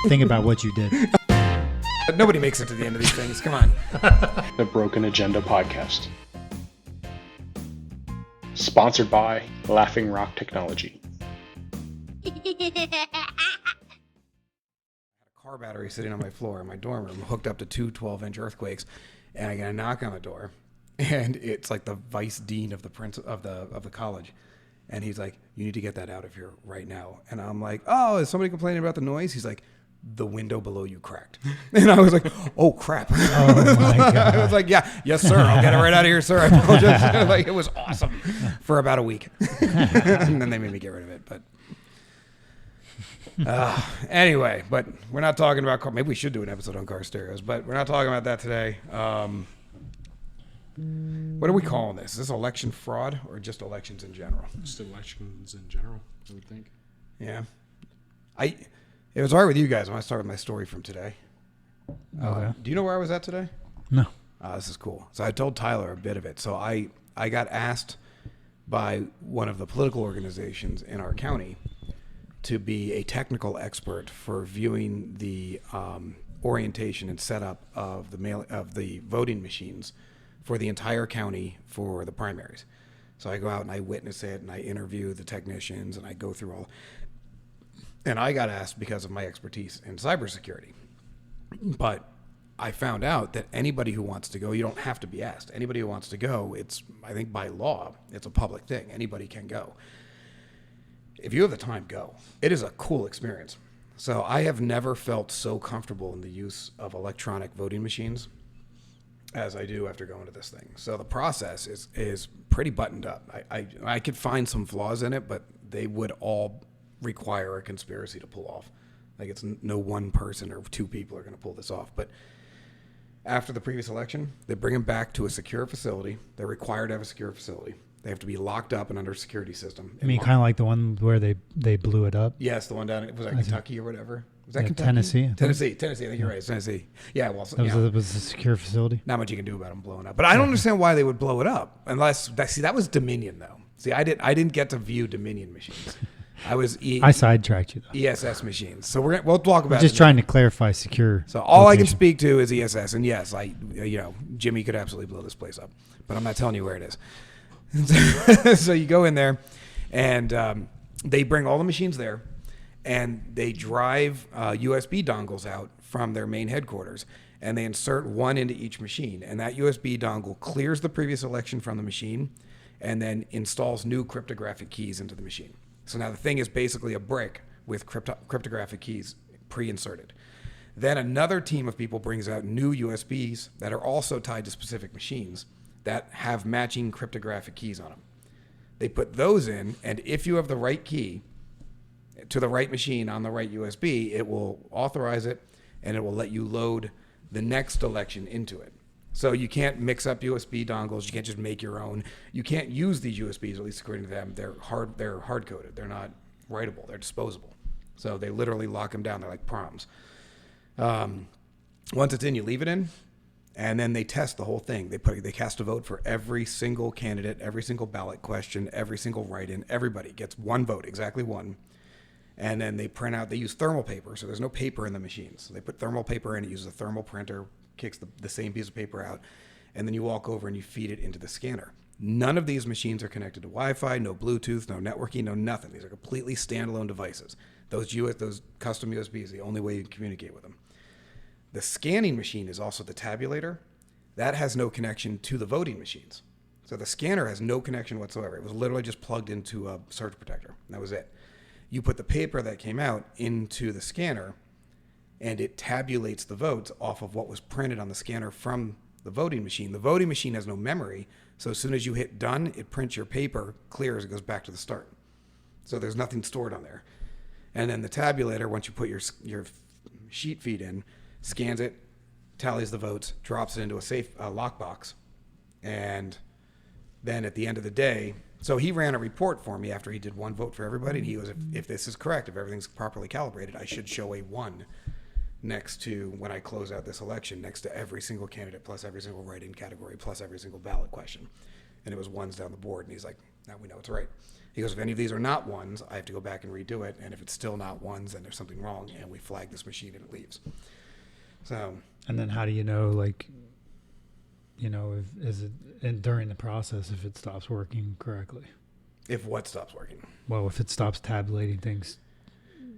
Think about what you did. Nobody makes it to the end of these things. Come on. The Broken Agenda Podcast. Sponsored by Laughing Rock Technology. Car battery sitting on my floor in my dorm room, hooked up to two 12-inch earthquakes, and I get a knock on the door, and it's like the vice dean of the of the college, and he's like, "You need to get that out of here right now." And I'm like, "Oh, is somebody complaining about the noise?" He's like, "The window below you cracked," and I was like, "Oh crap!" Oh my God. I was like, "Yes, sir. I'll get it right out of here, sir." I apologize. Like, it was awesome for about a week, and then they made me get rid of it, but. Anyway, but we're not talking about car. Maybe we should do an episode on car stereos, but we're not talking about that today. What are we calling this? Is this election fraud or just elections in general? Just elections in general, I would think. Yeah. It was all right with you guys when I started my story from today. Okay. Do you know where I was at today? No. This is cool. So I told Tyler a bit of it. So I got asked by one of the political organizations in our county to be a technical expert for viewing the orientation and setup of the voting machines for the entire county for the primaries. So I go out and I witness it and I interview the technicians and I go through all. And I got asked because of my expertise in cybersecurity. But I found out that anybody who wants to go, you don't have to be asked. Anybody who wants to go, I think by law, it's a public thing. Anybody can go. If you have the time, go. It is a cool experience. So I have never felt so comfortable in the use of electronic voting machines as I do after going to this thing. So the process is pretty buttoned up. I could find some flaws in it, but they would all require a conspiracy to pull off. Like, it's no one person or two people are going to pull this off. But after the previous election, they bring them back to a secure facility. They're required to have a secure facility. They have to be locked up and under a security system. I mean, kind of like the one where they blew it up? Yes, the one down in, was that Kentucky or whatever? Was that Kentucky? Tennessee. Tennessee, I think you're right. It's Tennessee. Yeah, well, That was a secure facility? Not much you can do about them blowing up. But I don't understand why they would blow it up. That was Dominion, though. See, I didn't get to view Dominion machines. I sidetracked you, though. ESS machines. So we'll talk about just trying to clarify secure. So all location. I can speak to is ESS. And yes, Jimmy could absolutely blow this place up. But I'm not telling you where it is. So you go in there, and they bring all the machines there, and they drive USB dongles out from their main headquarters, and they insert one into each machine, and that USB dongle clears the previous election from the machine and then installs new cryptographic keys into the machine. So now the thing is basically a brick with cryptographic keys pre-inserted. Then another team of people brings out new USBs that are also tied to specific machines that have matching cryptographic keys on them. They put those in, and if you have the right key to the right machine on the right USB, it will authorize it, and it will let you load the next election into it. So you can't mix up USB dongles. You can't just make your own. You can't use these USBs, at least according to them. They're hard-coded. They're not writable. They're disposable. So they literally lock them down. They're like proms. Once it's in, you leave it in. And then they test the whole thing. They cast a vote for every single candidate, every single ballot question, every single write-in. Everybody gets one vote, exactly one. And then they print out. They use thermal paper, so there's no paper in the machines. So they put thermal paper in. It uses a thermal printer, kicks the same piece of paper out, and then you walk over and you feed it into the scanner. None of these machines are connected to Wi-Fi, no Bluetooth, no networking, no nothing. These are completely standalone devices. Those custom USBs, the only way you can communicate with them. The scanning machine is also the tabulator. That has no connection to the voting machines. So the scanner has no connection whatsoever. It was literally just plugged into a surge protector. That was it. You put the paper that came out into the scanner, and it tabulates the votes off of what was printed on the scanner from the voting machine. The voting machine has no memory, so as soon as you hit done, it prints your paper, clears, it goes back to the start. So there's nothing stored on there. And then the tabulator, once you put your sheet feed in, scans it, tallies the votes, drops it into a safe lockbox, and then at the end of the day, so he ran a report for me after he did one vote for everybody, and he goes, if this is correct, if everything's properly calibrated, I should show a 1 next to, when I close out this election, next to every single candidate, plus every single write-in category, plus every single ballot question. And it was 1s down the board, and he's like, now we know it's right. He goes, if any of these are not ones, I have to go back and redo it. And if it's still not ones, then there's something wrong, and we flag this machine and it leaves. So. And then how do you know, like, if is it and during the process if it stops working correctly? If what stops working? Well, if it stops tabulating things,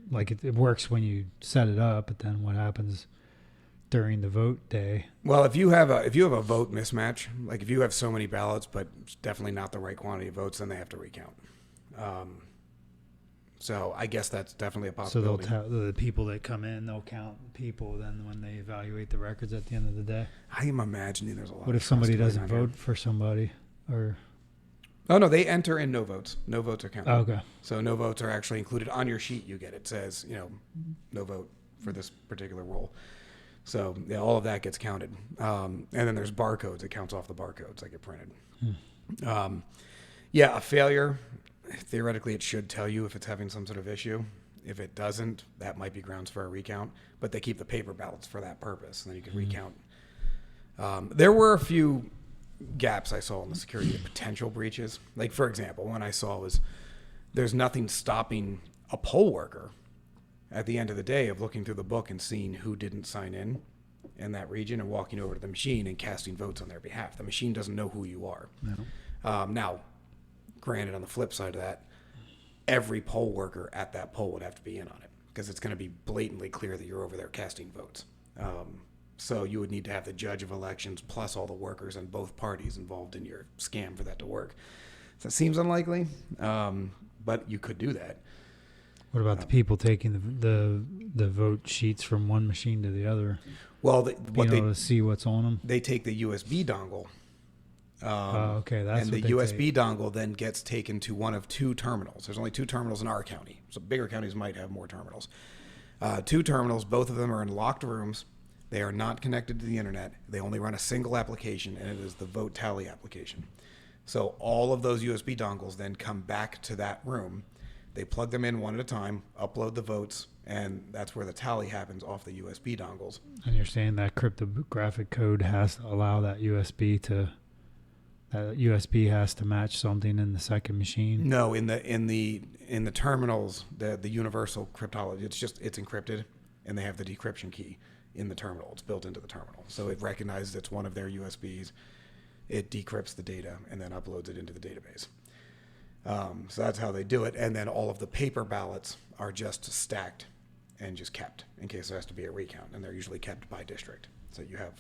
like it works when you set it up, but then what happens during the vote day? Well, if you have a vote mismatch, like if you have so many ballots, but definitely not the right quantity of votes, then they have to recount. So I guess that's definitely a So possibility. the people that come in, they'll count people then when they evaluate the records at the end of the day. I am imagining there's a lot. What of if somebody trust doesn't going on vote for somebody? Or here. Oh no, they enter in no votes. No votes are counted. okay. So no votes are actually included on your sheet. You get it says no vote for this particular role. So yeah, all of that gets counted. And then there's barcodes. It counts off the barcodes that get printed. Yeah, a failure. Theoretically, it should tell you if it's having some sort of issue. If it doesn't, that might be grounds for a recount. But they keep the paper ballots for that purpose, and then you can recount. There were a few gaps I saw in the security of potential breaches. Like, for example, one I saw was there's nothing stopping a poll worker at the end of the day of looking through the book and seeing who didn't sign in that region and walking over to the machine and casting votes on their behalf. The machine doesn't know who you are. No. Now, granted, on the flip side of that, every poll worker at that poll would have to be in on it because it's going to be blatantly clear that you're over there casting votes. So you would need to have the judge of elections plus all the workers and both parties involved in your scam for that to work. So it seems unlikely, but you could do that. What about the people taking the vote sheets from one machine to the other? Well, To see what's on them. they take the USB dongle. Okay, that's and what the they USB take. dongle then gets taken to one of two terminals. There's only two terminals in our county. So bigger counties might have more terminals. Two terminals, both of them are in locked rooms. They are not connected to the internet. They only run a single application, and it is the vote tally application. So all of those USB dongles then come back to that room. They plug them in one at a time, upload the votes, and that's where the tally happens off the USB dongles. And you're saying that cryptographic code has to allow that USB has to match something in the second machine? No, in the terminals, the universal cryptology, it's encrypted, and they have the decryption key in the terminal. It's built into the terminal, so it recognizes it's one of their USBs. It decrypts the data and then uploads it into the database. So that's how they do it, and then all of the paper ballots are just stacked and just kept in case there has to be a recount, and they're usually kept by district. So you have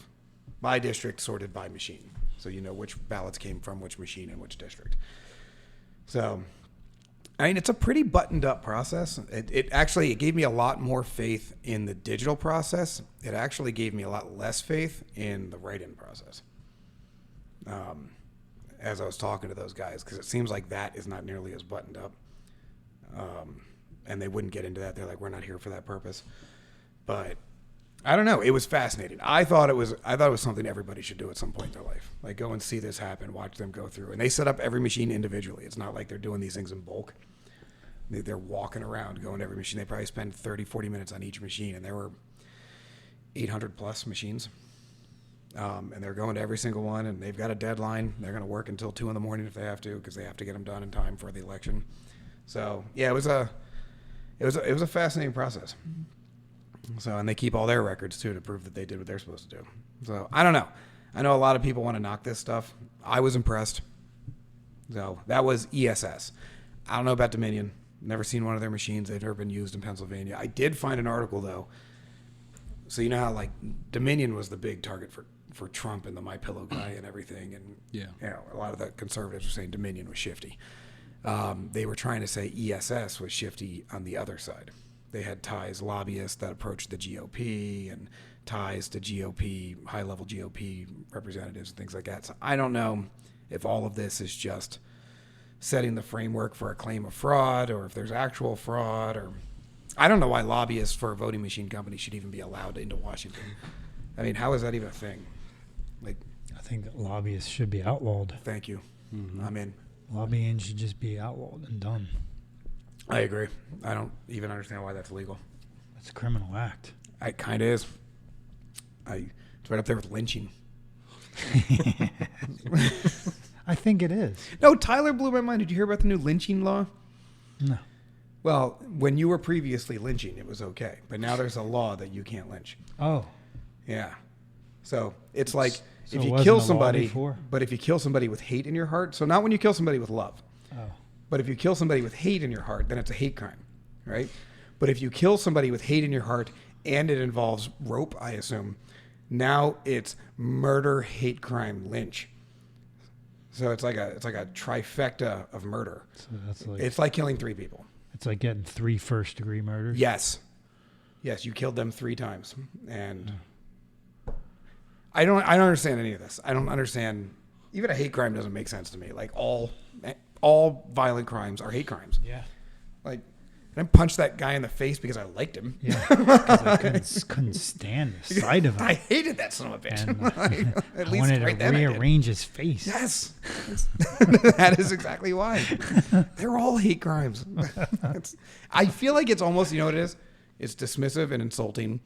by district sorted by machine, so you know which ballots came from which machine in which district. So, I mean, it's a pretty buttoned up process. It actually gave me a lot more faith in the digital process. It actually gave me a lot less faith in the write-in process. As I was talking to those guys, because it seems like that is not nearly as buttoned up. And they wouldn't get into that. They're like, we're not here for that purpose. But I don't know. It was fascinating. I thought it was something everybody should do at some point in their life. Like, go and see this happen, watch them go through. And they set up every machine individually. It's not like they're doing these things in bulk. They're walking around, going to every machine. They probably spend 30, 40 minutes on each machine. And there were 800 plus machines. And they're going to every single one, and they've got a deadline. They're going to work until 2 a.m. if they have to, because they have to get them done in time for the election. So yeah, it was a fascinating process. So, and they keep all their records too to prove that they did what they're supposed to do. So I don't know. I know a lot of people want to knock this stuff. I was impressed. So that was ESS. I don't know about Dominion. Never seen one of their machines. They've never been used in Pennsylvania. I did find an article though. So you know how like Dominion was the big target for Trump and the MyPillow guy and everything, and Yeah. you know, a lot of the conservatives were saying Dominion was shifty. They were trying to say ESS was shifty on the other side. They had ties, lobbyists that approached the GOP and ties to GOP, high-level GOP representatives and things like that. So I don't know if all of this is just setting the framework for a claim of fraud, or if there's actual fraud, or I don't know why lobbyists for a voting machine company should even be allowed into Washington. I mean, how is that even a thing? Like, I think that lobbyists should be outlawed. thank you. I'm in. Lobbying should just be outlawed and done. I agree. I don't even understand why that's legal. It's a criminal act. It kind of is. It's right up there with lynching. I think it is. No, Tyler blew my mind. Did you hear about the new lynching law? No. Well, when you were previously lynching, it was okay. But now there's a law that you can't lynch. Oh. Yeah. So it's like So if it you wasn't kill a law somebody, before? but if you kill somebody with hate in your heart, so not when you kill somebody with love, Oh. but if you kill somebody with hate in your heart, then it's a hate crime, right? But if you kill somebody with hate in your heart and it involves rope, I assume, now it's murder, hate crime, lynch. So it's like a trifecta of murder. So that's like It's like killing 3 people. it's like getting 3 first-degree murders. Yes. Yes, you killed them 3 times. And I don't understand any of this. I don't understand. Even a hate crime doesn't make sense to me. Like all violent crimes are hate crimes. Yeah. Like, I didn't punch that guy in the face because I liked him. Yeah. Because I couldn't stand the sight of him. I hated that son of a bitch. And At I least wanted right to then I did. rearrange his face. Yes. That is exactly why. They're all hate crimes. I feel like it's almost, you know what it is? It's dismissive and insulting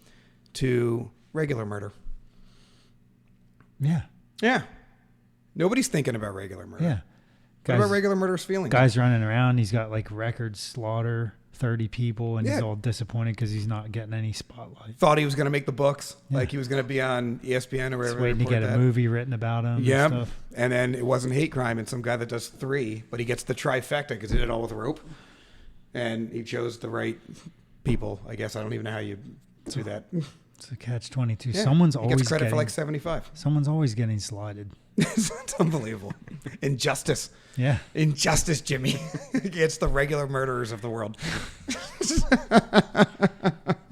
to regular murder. Yeah. Yeah. Nobody's thinking about regular murder. Yeah. What about regular murder's feelings? Guy's running around. He's got like record slaughter, 30 people, and he's Yeah. all disappointed because he's not getting any spotlight. Thought he was going to make the books. Yeah. Like he was going to be on ESPN or He's wherever. waiting to get a movie written about him. Yeah. And stuff. And then it wasn't hate crime. And some guy that does 3, but he gets the trifecta because he did it all with rope. And he chose the right people. I guess I don't even know how you do that. It's a catch-22. Yeah. Someone's he always gets credit getting, for like 75. someone's always getting slotted. It's unbelievable. Injustice. Yeah. Injustice, Jimmy. It's the regular murderers of the world.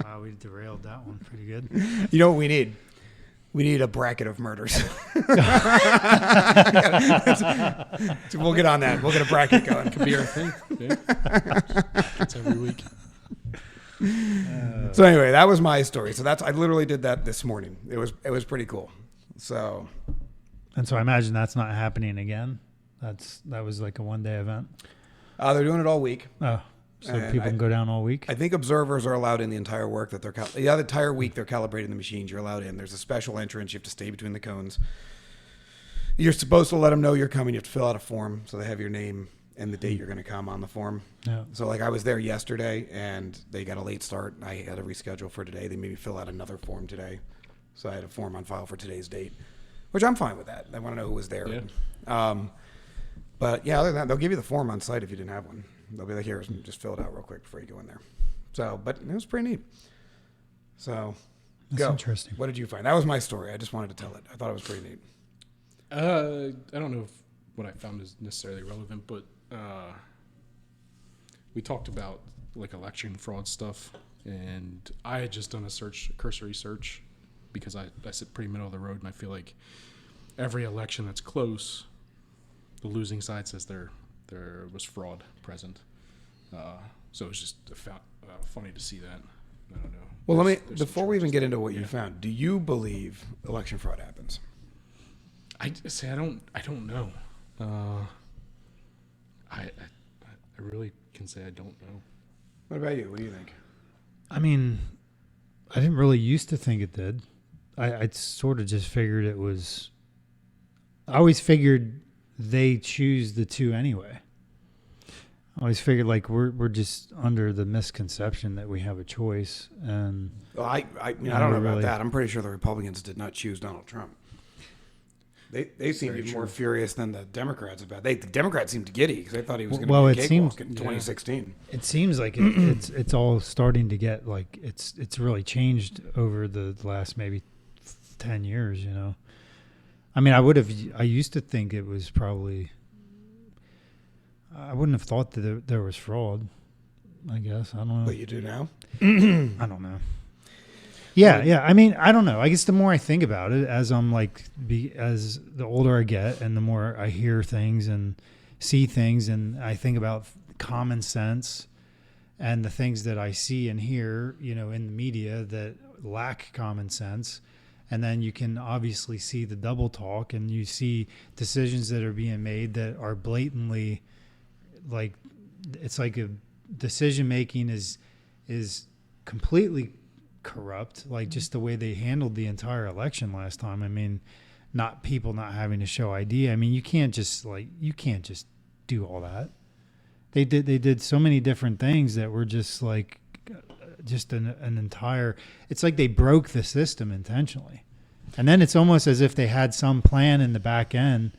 Wow, we derailed that one pretty good. You know what we need? We need a bracket of murders. We'll get on that. We'll get a bracket going. Could be our thing. Yeah. It's every week. So anyway, that was my story. So I literally did that this morning. It was pretty cool. So And so I imagine that's not happening again. That was like a one-day event. they're doing it all week. Oh, so And people can go down all week? I think observers are allowed in the entire work that the entire week they're calibrating the machines. You're allowed in. There's a special entrance. You have to stay between the cones. You're supposed to let them know you're coming. You have to fill out a form so they have your name and the date you're going to come on the form. Yeah. So like I was there yesterday and they got a late start. I had to reschedule for today. They made me fill out another form today. So I had a form on file for today's date, which I'm fine with that. I want to know who was there. Yeah. But yeah, other than that, they'll give you the form on site if you didn't have one. They'll be like, here, just fill it out real quick before you go in there. So, but it was pretty neat. So, That's go. interesting. What did you find? That was my story. I just wanted to tell it. I thought it was pretty neat. I don't know if what I found is necessarily relevant, but we talked about like election fraud stuff, and I had just done a cursory search, because I sit pretty middle of the road, and I feel like every election that's close, the losing side says there was fraud present. So it was just funny to see that. I don't know. Well, There's some before we even charges get there. into what you Yeah. found, do you believe election fraud happens? I don't know. I really can say I don't know. What about you? What do you think? I mean, I didn't really used to think it did. I sort of just figured it was. I always figured they choose the two anyway. I always figured like we're just under the misconception that we have a choice, and Well, I don't know Not about really. that. I'm pretty sure the Republicans did not choose Donald Trump. They seemed Very even more true. furious than the Democrats about. The Democrats seemed giddy because they thought he was going to Well, be a it cakewalk seems- in yeah. 2016. it seems like it's all starting to get like it's really changed over the last maybe 10 years. You know, I mean, I used to think it was probably. I wouldn't have thought that there was fraud. I guess I don't know. But you do now. I don't know. Yeah. I mean, I don't know. I guess the more I think about it, as I'm like, as the older I get, and the more I hear things and see things, and I think about common sense and the things that I see and hear, you know, in the media that lack common sense. And then you can obviously see the double talk, and you see decisions that are being made that are blatantly, like, it's like a decision making is completely corrupt, like just the way they handled the entire election last time. I mean, people not having to show ID. I mean, you can't just do all that. They did so many different things that were just like just an entire. It's like they broke the system intentionally, and then it's almost as if they had some plan in the back end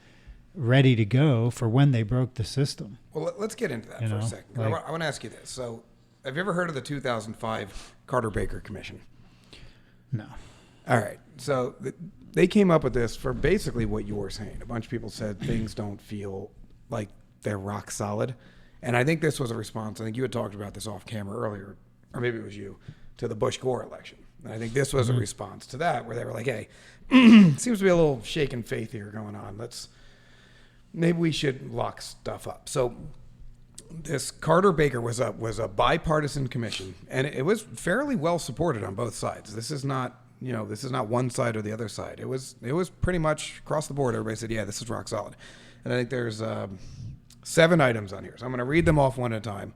ready to go for when they broke the system. Well, let's get into that for a second. I want to ask you this. So, have you ever heard of the 2005 Carter-Baker Commission? No. All right. So they came up with this for basically what you were saying. A bunch of people said things don't feel like they're rock solid. And I think this was a response. I think you had talked about this off camera earlier, or maybe it was you, to the Bush-Gore election. And I think this was a response to that, where they were like, hey, seems to be a little shaken faith here going on. Maybe we should lock stuff up. So this Carter-Baker was a bipartisan commission, and it was fairly well supported on both sides. This is not one side or the other side. It was pretty much across the board. Everybody said, yeah, this is rock solid. And I think there's 7 items on here. So I'm going to read them off one at a time,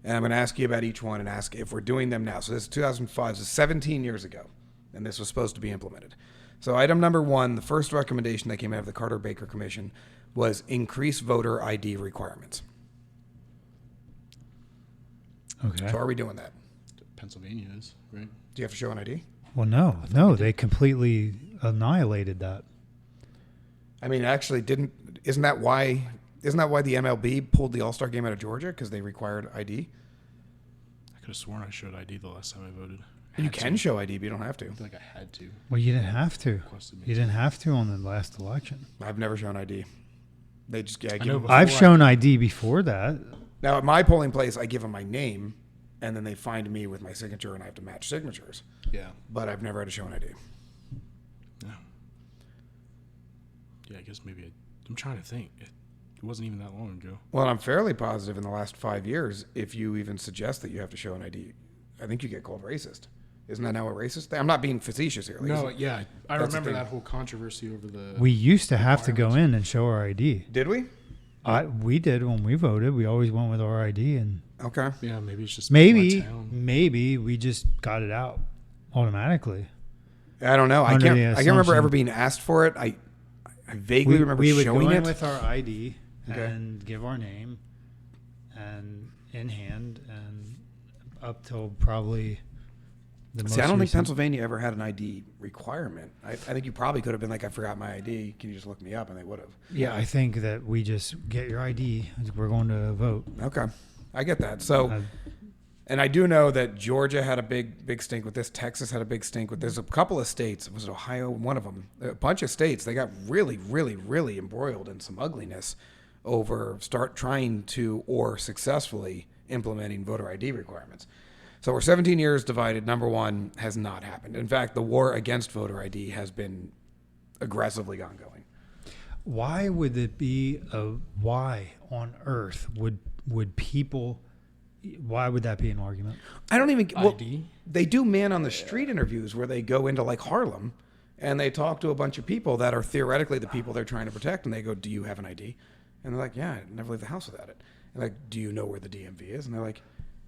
and I'm going to ask you about each one and ask if we're doing them now. So this is 2005, so 17 years ago, and this was supposed to be implemented. So item number 1, the first recommendation that came out of the Carter-Baker Commission was increase voter ID requirements. Okay. So are we doing that? Pennsylvania is, right? Do you have to show an ID? Well, no, they completely annihilated that. I mean, actually, isn't that why the MLB pulled the All-Star game out of Georgia? Because they required ID? I could have sworn I showed ID the last time I voted. You can show ID, but you don't have to. I feel like I had to. Well, you didn't have to. Requested me You didn't have to on the last election. I've never shown ID. They just know, give before I've shown ID before that. Now, at my polling place, I give them my name, and then they find me with my signature, and I have to match signatures. Yeah. But I've never had to show an ID. Yeah. Yeah, I guess maybe I'm trying to think. It wasn't even that long ago. Well, I'm fairly positive in the last 5 years, if you even suggest that you have to show an ID, I think you get called racist. Isn't that now a racist thing? I'm not being facetious here. No, yeah. I That's the remember thing. that whole controversy over the... We used to have to go in and show our ID. Did we? We did when we voted. We always went with our ID, and Okay. Yeah, maybe it's just maybe my town. we just got it out automatically. I don't know. I Under can't the remember assumption- ever being asked for it. I vaguely remember we would showing go in it. with our ID Okay. and give our name and in hand and up till probably the most See, I don't think recent- Pennsylvania ever had an ID requirement. I think you probably could have been like, I forgot my ID. Can you just look me up? And they would have. Yeah, I think that we just get your ID. We're going to vote. Okay. I get that. So, Uh, and I do know that Georgia had a big stink with this. Texas had a big stink with this. A couple of states, was it Ohio? One of them. A bunch of states, they got really, really, really embroiled in some ugliness over trying to or successfully implementing voter ID requirements. So we're 17 years divided. Number 1 has not happened. In fact, the war against voter ID has been aggressively ongoing. Why would it be why on earth would people? Why would that be an argument? I don't even. Well, ID? they do man on the street interviews where they go into like Harlem and they talk to a bunch of people that are theoretically the people they're trying to protect, and they go, "Do you have an ID?" And they're like, "Yeah, I never leave the house without it." And like, "Do you know where the DMV is?" And they're like,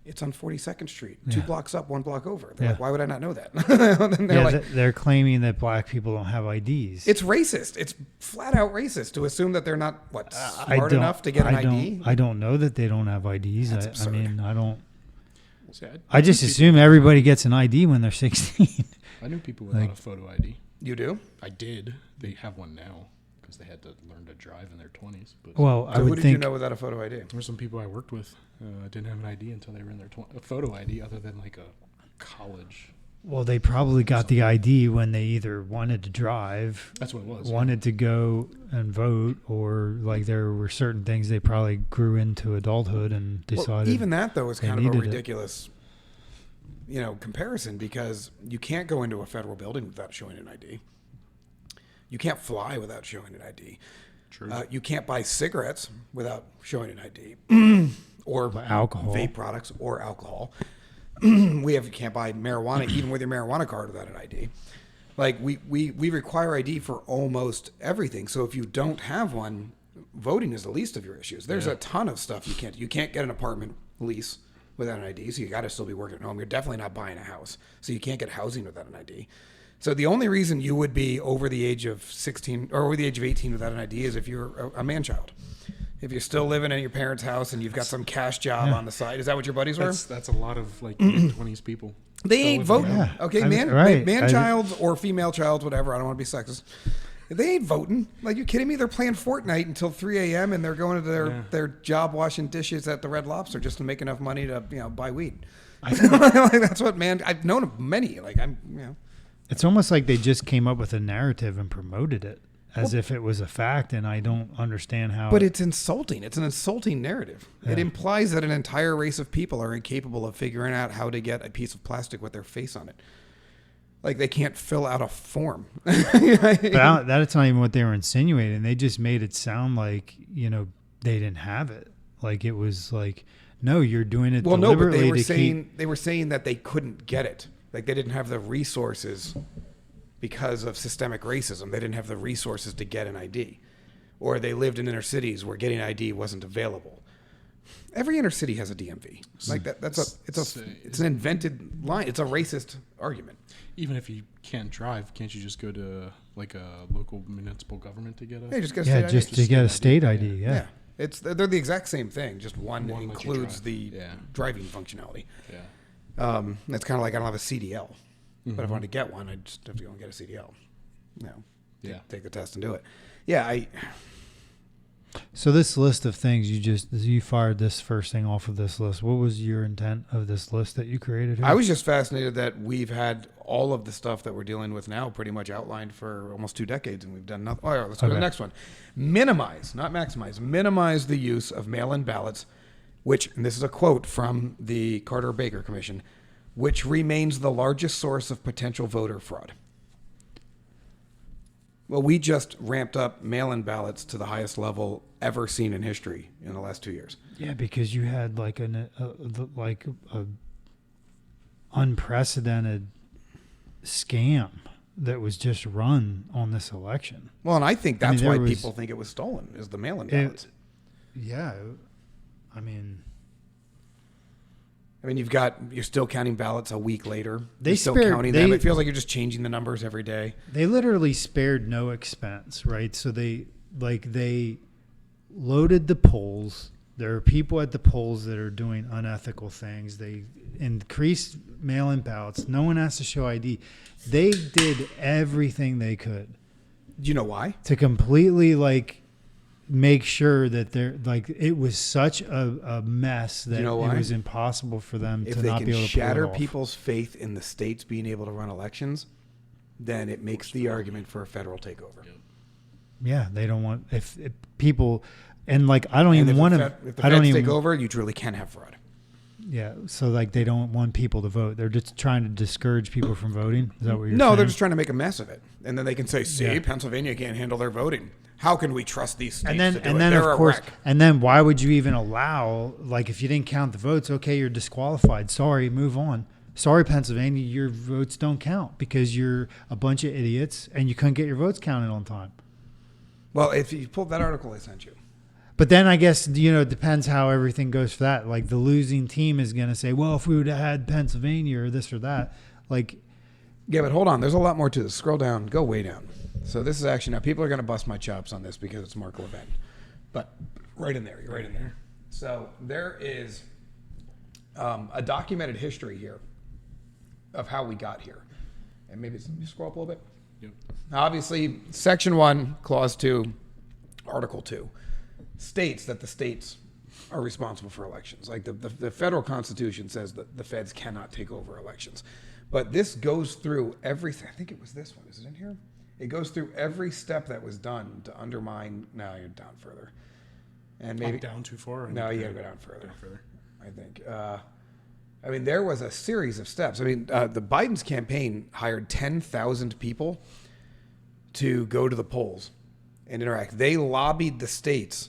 "It's on 42nd Street, 2 blocks up, 1 block over." They're like, "Why would I not know that?" And they're like, they're claiming that black people don't have IDs. it's racist. It's flat out racist to assume that they're not smart enough to get an ID. I don't know that they don't have IDs. That's I absurd. mean, I don't. See, I just assume everybody gets an ID when they're 16. I knew people without a photo ID. You do? I did. They have one now because they had to learn to drive in their 20s. But Well, So I who would did you think. know without a photo ID? there were some people I worked with didn't have an ID until they were in their a photo ID, other than like a college. Well, they probably got the ID when they either wanted to drive, That's what it was. wanted to go and vote, or like there were certain things they probably grew into adulthood and decided. Well, even that though is they kind of a needed it. ridiculous, comparison, because you can't go into a federal building without showing an ID. You can't fly without showing an ID. True. You can't buy cigarettes without showing an ID, or alcohol. vape products, or alcohol. You can't buy marijuana even with your marijuana card without an ID. Like we require ID for almost everything. So if you don't have one, voting is the least of your issues. There's a ton of stuff you can't. You can't get an apartment lease without an ID. So you got to still be working at home. You're definitely not buying a house. So you can't get housing without an ID. So the only reason you would be over the age of 16 or over the age of 18 without an ID is if you're a man-child. If you're still living in your parents' house and you've got some cash job on the side. Is that what your buddies were? That's a lot of like 20s people. They ain't voting. Yeah. Okay, I mean, right. man-child or female-child, whatever. I don't want to be sexist. They ain't voting. Like, you kidding me? They're playing Fortnite until 3 a.m. and they're going to their job washing dishes at the Red Lobster just to make enough money to buy weed. Like, that's what I've known of many. Like, It's almost like they just came up with a narrative and promoted it as if it was a fact, and I don't understand how. But it's insulting. It's an insulting narrative. Yeah. It implies that an entire race of people are incapable of figuring out how to get a piece of plastic with their face on it. Like, they can't fill out a form. But that's not even what they were insinuating. They just made it sound like, they didn't have it. Like, it was like, no, you're doing it deliberately. No, but they were saying that they couldn't get it. Like, they didn't have the resources because of systemic racism. They didn't have the resources to get an ID. Or they lived in inner cities where getting an ID wasn't available. Every inner city has a DMV. Like that. It's an invented line. It's a racist argument. Even if you can't drive, can't you just go to like a local municipal government to get a? Yeah, just get a state ID. Just to get a state ID. Yeah. They're the exact same thing. Just one includes the driving functionality. Yeah. It's kind of like I don't have a CDL, but if I want to get one, I just have to go and get a CDL. Take the test and do it. Yeah, So this list of things you fired this first thing off of this list. What was your intent of this list that you created here? I was just fascinated that we've had all of the stuff that we're dealing with now pretty much outlined for almost 2 decades, and we've done nothing. All right, let's go to the next one. Minimize, not maximize, minimize the use of mail-in ballots, which, and this is a quote from the Carter-Baker Commission, which remains the largest source of potential voter fraud. Well, we just ramped up mail-in ballots to the highest level ever seen in history in the last 2 years. Yeah, because you had like a unprecedented scam that was just run on this election. Well, and I think that's why people think it was stolen, is the mail-in ballots. I mean, you're still counting ballots a week later. You're still counting them. It feels like you're just changing the numbers every day. They literally spared no expense, right? So they loaded the polls. There are people at the polls that are doing unethical things. They increased mail-in ballots. No one has to show ID. They did everything they could. Do you know why? To completely make sure that it was such a mess that it was impossible for them to not be able to pull it off. If they can shatter people's faith in the states being able to run elections, then it makes the argument for a federal takeover. Yeah, they don't want if people and I don't even want to. If the feds take over, you truly can have fraud. Yeah, so they don't want people to vote. They're just trying to discourage people from voting. Is that what you're saying? No, they're just trying to make a mess of it, and then they can say, "See, Pennsylvania can't handle their voting. How can we trust these states to do it? They're of course, and then why would you even allow, if you didn't count the votes, okay, you're disqualified. Sorry, move on. Sorry, Pennsylvania, your votes don't count because you're a bunch of idiots and you couldn't get your votes counted on time. Well, if you pulled that article I sent you. But then I guess, it depends how everything goes for that. Like the losing team is going to say, well, if we would have had Pennsylvania or this or that, Yeah, but hold on. There's a lot more to this. Scroll down. Go way down. So this is actually, now people are going to bust my chops on this because it's Mark Levin. But right in there. You're right in there. So there is a documented history here of how we got here. And maybe you scroll up a little bit. Yep. Obviously, Section 1, Clause 2, Article 2 states that the states are responsible for elections. Like the federal Constitution says that the feds cannot take over elections. But this goes through everything. I think it was this one. Is it in here? It goes through every step that was done to undermine. No, you're down further. And maybe down too far. No, you got to go down further. I think. There was a series of steps. The Biden's campaign hired 10,000 people to go to the polls and interact. They lobbied the states,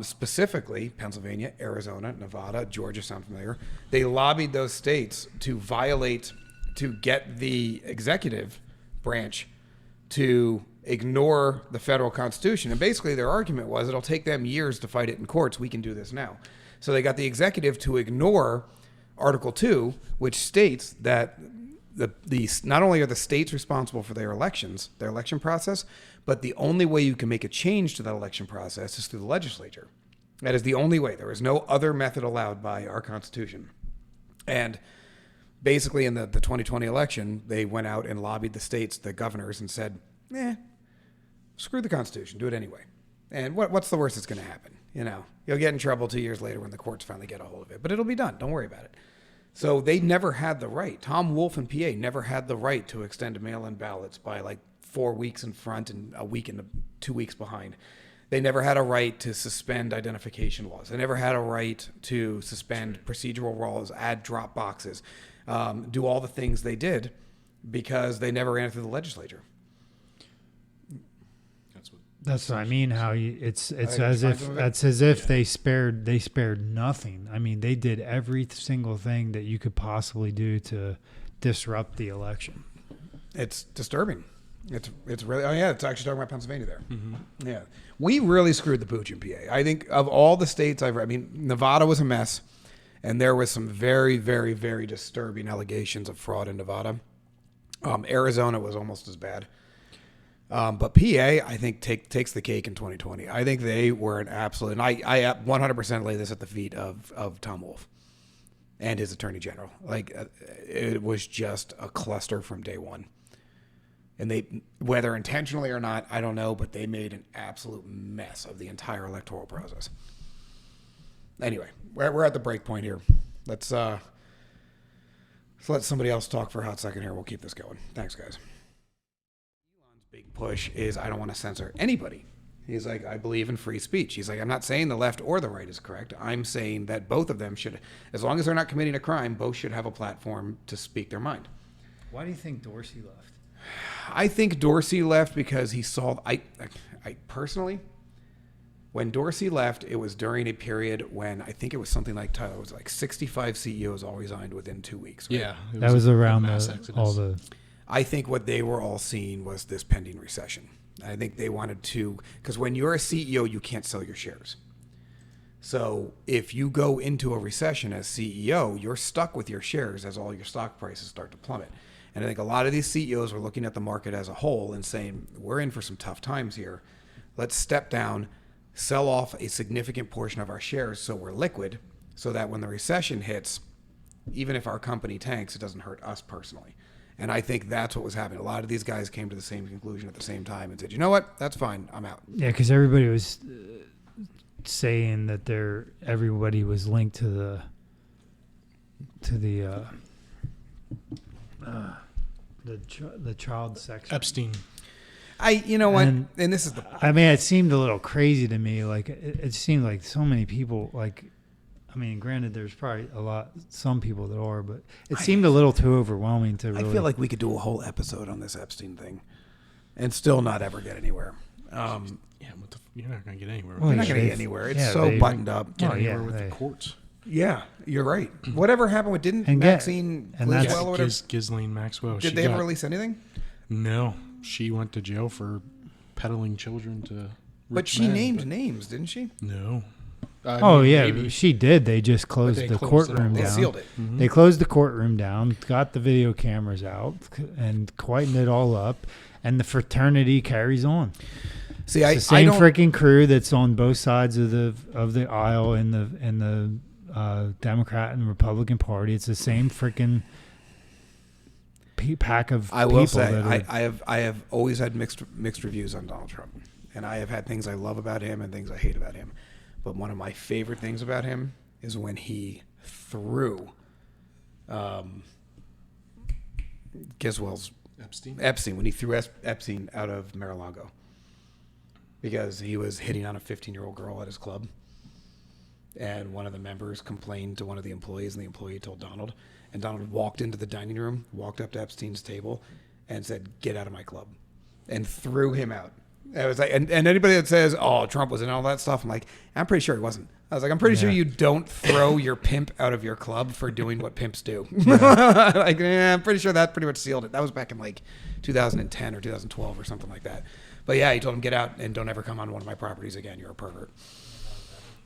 specifically Pennsylvania, Arizona, Nevada, Georgia. Sound familiar? They lobbied those states to get the executive branch to ignore the federal Constitution. And basically their argument was it'll take them years to fight it in courts. We can do this now. So they got the executive to ignore Article 2, which states that not only are the states responsible for their elections, their election process, but the only way you can make a change to that election process is through the legislature. That is the only way. There is no other method allowed by our Constitution. And basically in the 2020 election, they went out and lobbied the states, the governors, and said, screw the Constitution, do it anyway. And what's the worst that's going to happen? You'll get in trouble 2 years later when the courts finally get a hold of it, but it'll be done. Don't worry about it. So they never had the right. Tom Wolf in PA never had the right to extend mail-in ballots by like 4 weeks in front and a week and 2 weeks behind. They never had a right to suspend identification laws. They never had a right to suspend procedural laws, add drop boxes, do all the things they did because they never ran it through the legislature. That's what I mean. How it's as if they spared nothing. I mean, they did every single thing that you could possibly do to disrupt the election. It's disturbing. It's really it's actually talking about Pennsylvania there. Mm-hmm. Yeah, we really screwed the pooch in PA. I think of all the states Nevada was a mess, and there was some very, very, very disturbing allegations of fraud in Nevada. Arizona was almost as bad. But PA, I think, takes the cake in 2020. I think they were an absolute, and I 100% lay this at the feet of Tom Wolf and his attorney general. It was just a cluster from day one. And they, whether intentionally or not, I don't know, but they made an absolute mess of the entire electoral process. Anyway, we're at the break point here. Let's let somebody else talk for a hot second here. We'll keep this going. Thanks, guys. Big push is I don't want to censor anybody. He's like, I believe in free speech. He's like, I'm not saying the left or the right is correct. I'm saying that both of them should, as long as they're not committing a crime, both should have a platform to speak their mind. Why do you think Dorsey left? I think Dorsey left because he saw, I personally, when Dorsey left, it was during a period when I think it was something like, Tyler, it was like 65 CEOs all resigned within 2 weeks. Right? Yeah. That was around all the... I think what they were all seeing was this pending recession. I think they wanted to, because when you're a CEO, you can't sell your shares. So if you go into a recession as CEO, you're stuck with your shares as all your stock prices start to plummet. And I think a lot of these CEOs were looking at the market as a whole and saying, we're in for some tough times here. Let's step down, sell off a significant portion of our shares so we're liquid, so that when the recession hits, even if our company tanks, it doesn't hurt us personally. And I think that's what was happening. A lot of these guys came to the same conclusion at the same time and said, you know what? That's fine. I'm out. Yeah, because everybody was saying that everybody was linked to the child sex. Epstein. You know what? And this is I mean, it seemed a little crazy to me. Like, it seemed like so many people, like, I mean, granted, there's probably some people that are, but it seemed a little too overwhelming to really. I feel like we could do a whole episode on this Epstein thing and still not ever get anywhere. You're not going to get anywhere. You're not going to get anywhere. It's buttoned up. Get anywhere with the courts. Yeah, you're right. Whatever happened with, Maxine Ghislaine or whatever? Ghislaine Maxwell. Did they ever release anything? No. She went to jail for peddling children to But she named names, didn't she? No. Maybe. She did. They just closed the courtroom down. They sealed it. Mm-hmm. They closed the courtroom down, got the video cameras out, and quietened it all up, and the fraternity carries on. See, it's the same freaking crew that's on both sides of the aisle in the Democrat and Republican Party. It's the same freaking pack of people. I will say, I have always had mixed reviews on Donald Trump, and I have had things I love about him and things I hate about him. But one of my favorite things about him is when he threw Epstein, when he threw Epstein out of Mar-a-Lago because he was hitting on a 15-year-old girl at his club. And one of the members complained to one of the employees, and the employee told Donald. And Donald walked into the dining room, walked up to Epstein's table, and said, "Get out of my club," and threw him out. I was like, and anybody that says, "Oh, Trump was in all that stuff," I'm like, I'm pretty sure he wasn't. I was like, I'm pretty sure you don't throw your pimp out of your club for doing what pimps do. I'm pretty sure that pretty much sealed it. That was back in like 2010 or 2012 or something like that. But yeah, he told him, "Get out and don't ever come on one of my properties again. You're a pervert."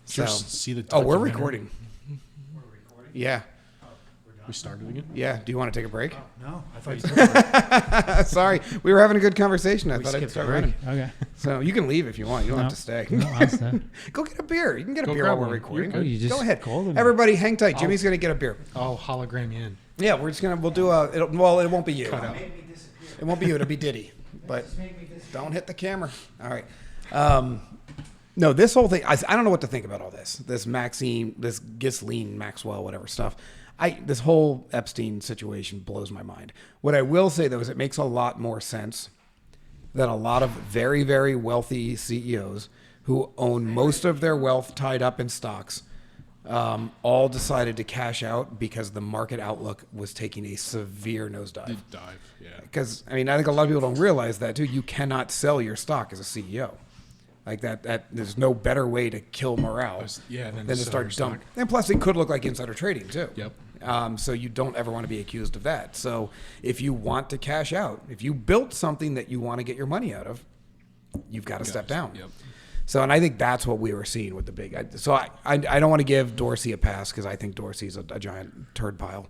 So, see the we're recording. We're recording? Yeah. We started again? Yeah. Do you want to take a break? No, I thought you said Sorry, we were having a good conversation. I we thought I'd skipped start a break. running. Okay. So you can leave if you want. You don't have to stay. No, I'll stay. Go get a beer. You can get a Go beer grab while we're one. recording. You're good. You just Go ahead. called him. Everybody, hang tight. Jimmy's gonna get a beer. I'll hologram you in. Yeah, we'll do a. It won't be you. Cut out. It won't be you. It'll be Diddy. But don't hit the camera. All right. No, this whole thing. I don't know what to think about all this. This Ghislaine Maxwell, whatever stuff. This whole Epstein situation blows my mind. What I will say though is it makes a lot more sense that a lot of very, very wealthy CEOs who own most of their wealth tied up in stocks all decided to cash out because the market outlook was taking a severe nosedive. Dive, yeah. Because, I mean, I think a lot of people don't realize that, too. You cannot sell your stock as a CEO. Like that there's no better way to kill morale than to start dumping. And plus, it could look like insider trading, too. Yep. So you don't ever want to be accused of that. So if you want to cash out, if you built something that you want to get your money out of, you've got to step down. Yep. So, and I think that's what we were seeing with the big. So I don't want to give Dorsey a pass because I think Dorsey's a giant turd pile.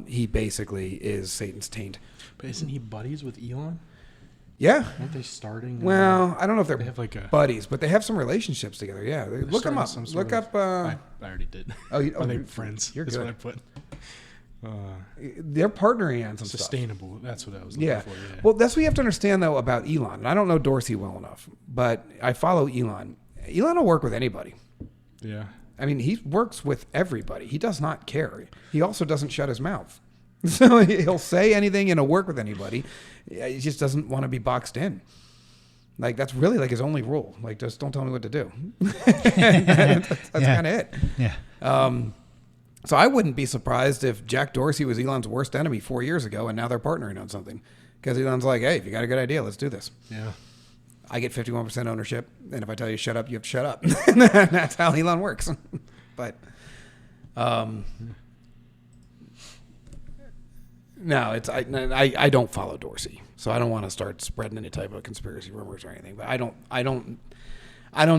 He basically is Satan's taint. But isn't he buddies with Elon? Yeah. Aren't they starting? Well, I don't know if they're they have like a buddies, but they have some relationships together. Yeah, look them up. Look up. I already did. Oh, Are they friends? You're That's good. what I put. They're partnering on some stuff. Sustainable. That's what I was looking Yeah. for. Yeah. Well, that's what you have to understand though about Elon. And I don't know Dorsey well enough, but I follow Elon. Elon will work with anybody. Yeah. I mean, he works with everybody. He does not care. He also doesn't shut his mouth. So he'll say anything and he'll work with anybody. He just doesn't want to be boxed in. Like, that's really like his only rule. Like, just don't tell me what to do. That's kind of it. Yeah. So I wouldn't be surprised if Jack Dorsey was Elon's worst enemy 4 years ago and now they're partnering on something. Because Elon's like, hey, if you got a good idea, let's do this. Yeah. I get 51% ownership, and if I tell you shut up, you have to shut up. That's how Elon works. But no, it's I don't follow Dorsey, so I don't want to start spreading any type of conspiracy rumors or anything. But I don't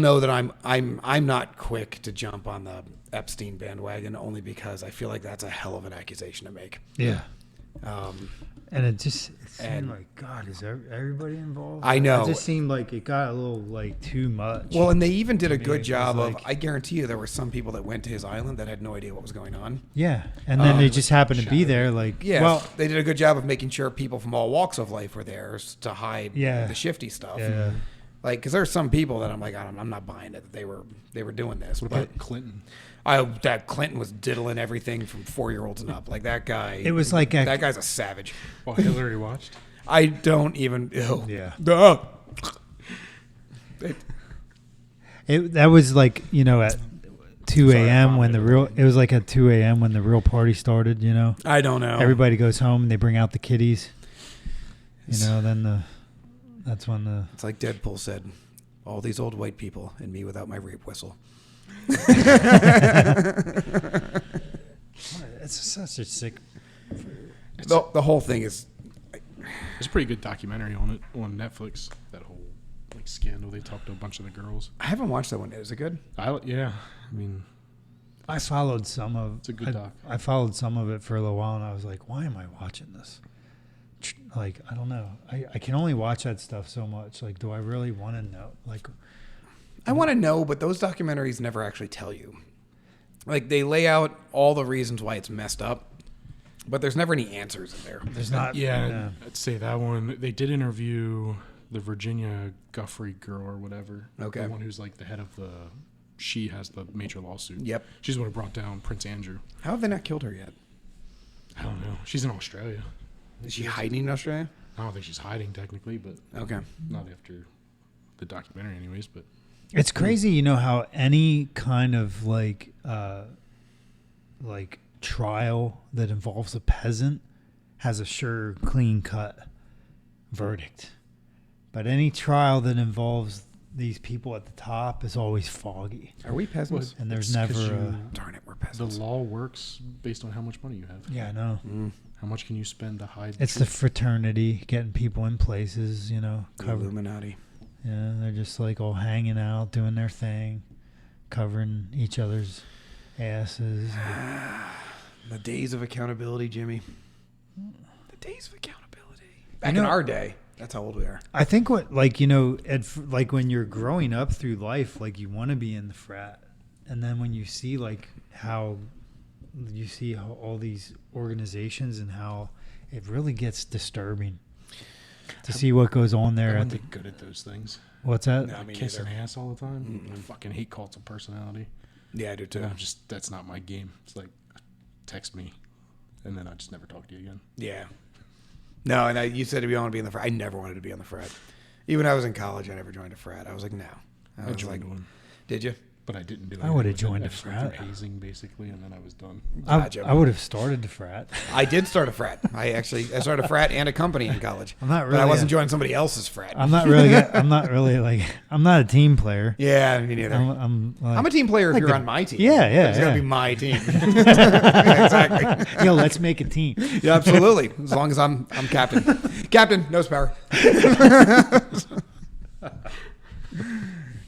know that I'm not quick to jump on the Epstein bandwagon only because I feel like that's a hell of an accusation to make. Yeah. And it seemed and- like, God, is everybody involved? I know. It just seemed like it got a little like too much. Well, and they even did a good it job was of. like- I guarantee you, there were some people that went to his island that had no idea what was going on. Yeah, and then they just happened to be there. Like, Yeah, well, they did a good job of making sure people from all walks of life were there to hide the shifty stuff. yeah, Like, because there's some people that I'm like, I'm not buying it that they were doing this. What But about Clinton? that Clinton was diddling everything from 4-year-olds and up. Like that guy. It was like that guy's a savage. Well, Hillary watched. I don't even. Ew. Yeah. Duh. that was like at 2 Sorry, a.m. when vomited. it was like at 2 a.m. when the real party started. I don't know. Everybody goes home and they bring out the kiddies. Then that's when the It's like Deadpool said, all these old white people and me without my rape whistle. it's such a sick. The whole thing is. There's a pretty good documentary on it on Netflix. That whole scandal. They talked to a bunch of the girls. I haven't watched that one yet. Is it good? Yeah. I mean, I followed some of. It's a good doc. I followed some of it for a little while, and I was like, "Why am I watching this?" Like, I don't know. I can only watch that stuff so much. Like, do I really want to know? Like, I want to know, but those documentaries never actually tell you. Like, they lay out all the reasons why it's messed up, but there's never any answers in there. there's not. yeah, I'd say that one. They did interview the Virginia Guffrey girl or whatever. Okay. The one who's like the head of the. She has the major lawsuit. Yep. She's the one who brought down Prince Andrew. How have they not killed her yet? I don't know. She's in Australia. Is she hiding in Australia? I don't think she's hiding technically, but Okay. not after the documentary, anyways. But It's crazy, how any kind of like trial that involves a peasant has a sure, clean cut verdict, but any trial that involves these people at the top is always foggy, Are we peasants? and there's It's 'cause never. Darn it, we're the peasants. law works based on how much money you have. Yeah, I know. How much can you spend to hide? It's the fraternity getting people in places, The covered. Illuminati. Yeah, they're just like all hanging out, doing their thing, covering each other's asses. The days of accountability, Jimmy. The days of accountability. Back in our day. That's how old we are. I think what, like, like when you're growing up through life, like you want to be in the frat. And then when you see like how all these organizations and how it really gets disturbing to see what goes on there. I'm not good at those things. What's that? No, me Kissing neither. ass all the time. I fucking hate cults of personality. Yeah, I do too. That's not my game. It's like, text me, and then I just never talk to you again. Yeah. No, and you said if you want to be in the frat. I never wanted to be on the frat. Even when I was in college, I never joined a frat. I was like, no. I joined one. Did you? But I didn't do it. I would have just joined a went frat. through hazing, basically, and then I was done. Gotcha. I would have started the frat. I did start a frat. I started a frat and a company in college. I'm not But really I wasn't joining somebody else's frat. I'm not really I'm not a team player. Yeah, me neither. I'm a team player if like you're a- on my team. Yeah, yeah, It's got to yeah. be my team. Yeah, exactly. Yo, let's make a team. Yeah, absolutely. As long as I'm captain. Captain, nose power.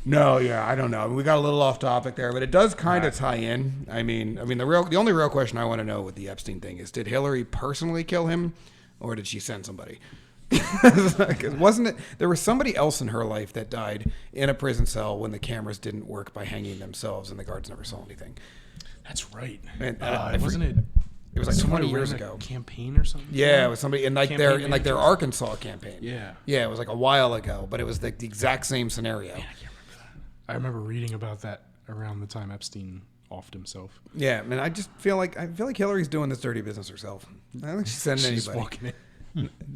No, yeah, I don't know. We got a little off topic there, but it does kind of tie in. I mean, the only real question I want to know with the Epstein thing is: did Hillary personally kill him, or did she send somebody? 'Cause wasn't it? There was somebody else in her life that died in a prison cell when the cameras didn't work by hanging themselves, and the guards never saw anything. That's right. And, Wasn't it? It was like somebody 20 years ran a ago. campaign or something. Yeah, it was somebody in like their Campaign their managers. Arkansas campaign. Yeah. Yeah, it was like a while ago, but it was like the exact same scenario. I remember reading about that around the time Epstein offed himself. Yeah, man, I just feel like Hillary's doing this dirty business herself. I don't think she's sending She's anybody. walking in.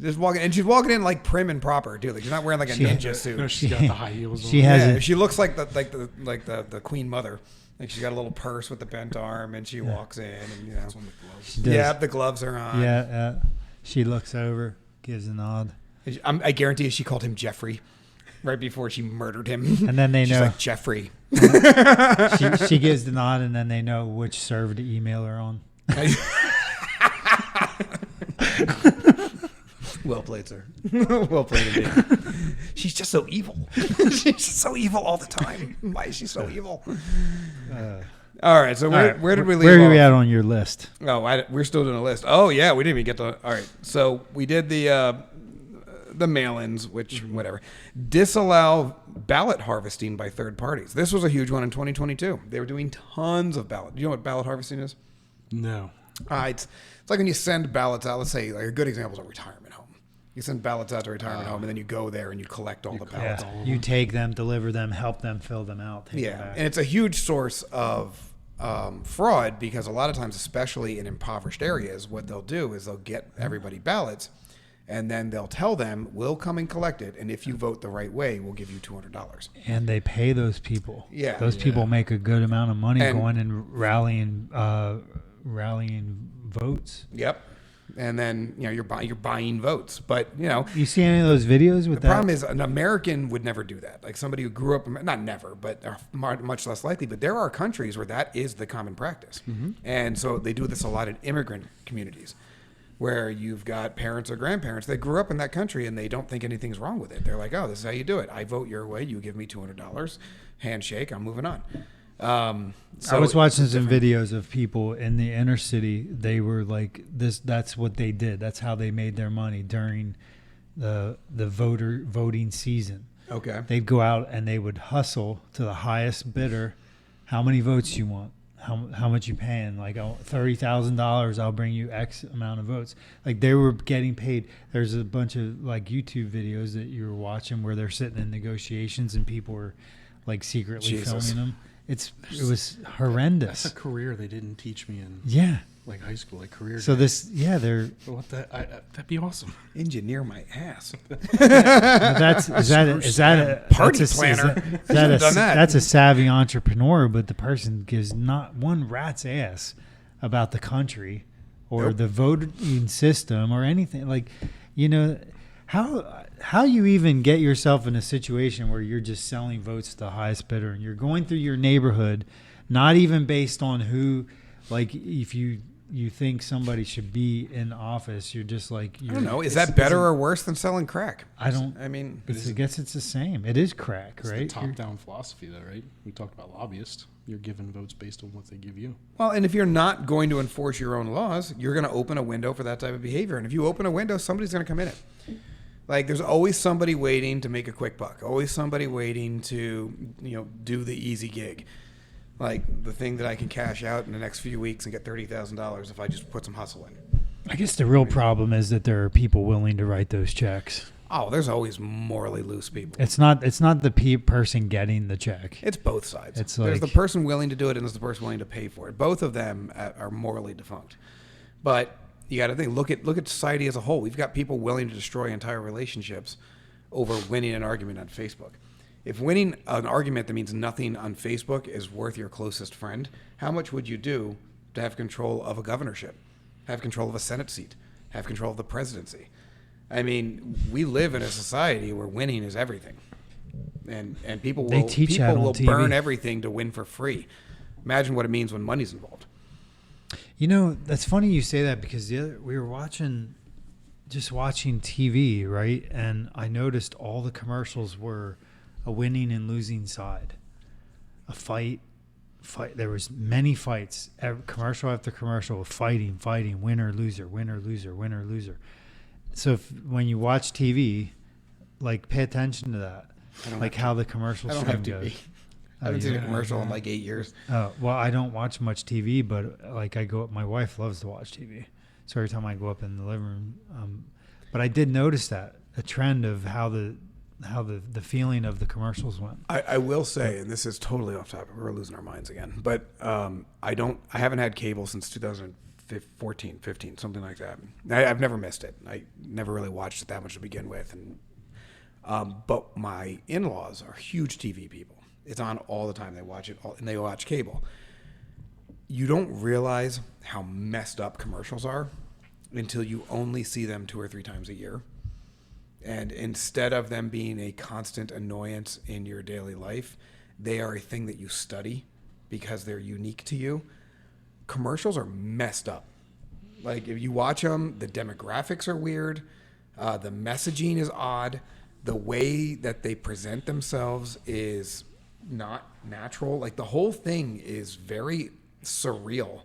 Just walking, and she's walking in like prim and proper too. Like she's not wearing like a ninja suit. No, she's got the high heels on. She has Yeah, it. she looks like the Queen Mother. Like she's got a little purse with the bent arm, and she walks in, and That's on the gloves. She does. yeah, the gloves are on. Yeah. She looks over, gives a nod, I guarantee you, she called him Jeffrey right before she murdered him. and then they She's know like Jeffrey. she gives the nod, and then they know which server to email her on. Well played, sir. Well played indeed. She's just so evil. She's just so evil all the time. Why is she so evil? All right, so where did we leave Where are off? we at on your list? Oh, we're still doing a list. Oh, yeah, we didn't even get to... All right, so we did the mail-ins, which, whatever. Disallow ballot harvesting by third parties. This was a huge one in 2022. They were doing tons of ballot. Do you know what ballot harvesting is? No. It's like when you send ballots out. Let's say, like a good example is a retirement home. You send ballots out to a retirement home, and then you go there and you collect all the ballots. Yeah, you take them, deliver them, help them, fill them out. Take them Yeah, back. and it's a huge source of fraud because a lot of times, especially in impoverished areas, what they'll do is they'll get everybody ballots, and then they'll tell them, we'll come and collect it, and if you vote the right way, we'll give you $200. And they pay those people. Yeah. Those people make a good amount of money And- going and rallying votes. Yep. And then you're buying votes, but You see any of those videos with the that? problem is an American would never do that. Like somebody who grew up, not never, but are much less likely. But there are countries where that is the common practice, and so they do this a lot in immigrant communities, where you've got parents or grandparents that grew up in that country and they don't think anything's wrong with it. They're like, oh, this is how you do it. I vote your way. You give me $200, handshake. I'm moving on. I was watching some videos of people in the inner city. They were like this. That's what they did. That's how they made their money during the voting season. Okay. They'd go out and they would hustle to the highest bidder. How many votes you want? How much you paying? Like $30,000, I'll bring you X amount of votes. Like they were getting paid. There's a bunch of like YouTube videos that you were watching where they're sitting in negotiations and people were like secretly Jesus. filming them. It was horrendous. That's a career they didn't teach me in Yeah. like high school, like career. So day. they're What that'd be awesome. Engineer my ass. is that a Party that's a- planner. Is that Should've done that. That's a savvy entrepreneur, but the person gives not one rat's ass about the country or Nope. the voting system or anything. Like, how you even get yourself in a situation where you're just selling votes to the highest bidder and you're going through your neighborhood, not even based on who, like if you think somebody should be in office, you're just like, I don't know. Is that better or worse than selling crack? I don't. I mean, I guess it's the same. It is crack, It's right? the top-down philosophy, though, right? We talked about lobbyists. you're given votes based on what they give you. Well, and if you're not going to enforce your own laws, you're going to open a window for that type of behavior. And if you open a window, somebody's going to come in it. Like, there's always somebody waiting to make a quick buck. Always somebody waiting to, do the easy gig. Like the thing that I can cash out in the next few weeks and get $30,000 if I just put some hustle in. I guess the real problem is that there are people willing to write those checks. Oh, there's always morally loose people. It's not the person getting the check. It's both sides. It's there's like, the person willing to do it and there's the person willing to pay for it. Both of them are morally defunct. But you got to think. Look at society as a whole. We've got people willing to destroy entire relationships over winning an argument on Facebook. If winning an argument that means nothing on Facebook is worth your closest friend, how much would you do to have control of a governorship, have control of a Senate seat, have control of the presidency? I mean, we live in a society where winning is everything, and people will burn everything to win for free. Imagine what it means when money's involved. That's funny you say that, because we were watching TV, right? And I noticed all the commercials were a winning and losing side, a fight. There was many fights, commercial after commercial, fighting, winner, loser, winner, loser, winner, loser. So when you watch TV, like, pay attention to that, like how the commercial stream goes. I haven't seen a commercial in like 8 years. Oh, well, I don't watch much TV, but like my wife loves to watch TV. So every time I go up in the living room, but I did notice that a trend of how the feeling of the commercials went. I will say, and this is totally off topic, we're losing our minds again, but I haven't had cable since 2014, 15, something like that. I've never missed it. I never really watched it that much to begin with, and but my in-laws are huge TV people. It's on all the time. They watch it and they watch cable. You don't realize how messed up commercials are until you only see them 2 or 3 times a year. And instead of them being a constant annoyance in your daily life, they are a thing that you study because they're unique to you. Commercials are messed up. Like, if you watch them, the demographics are weird. The messaging is odd. The way that they present themselves is not natural. Like, the whole thing is very surreal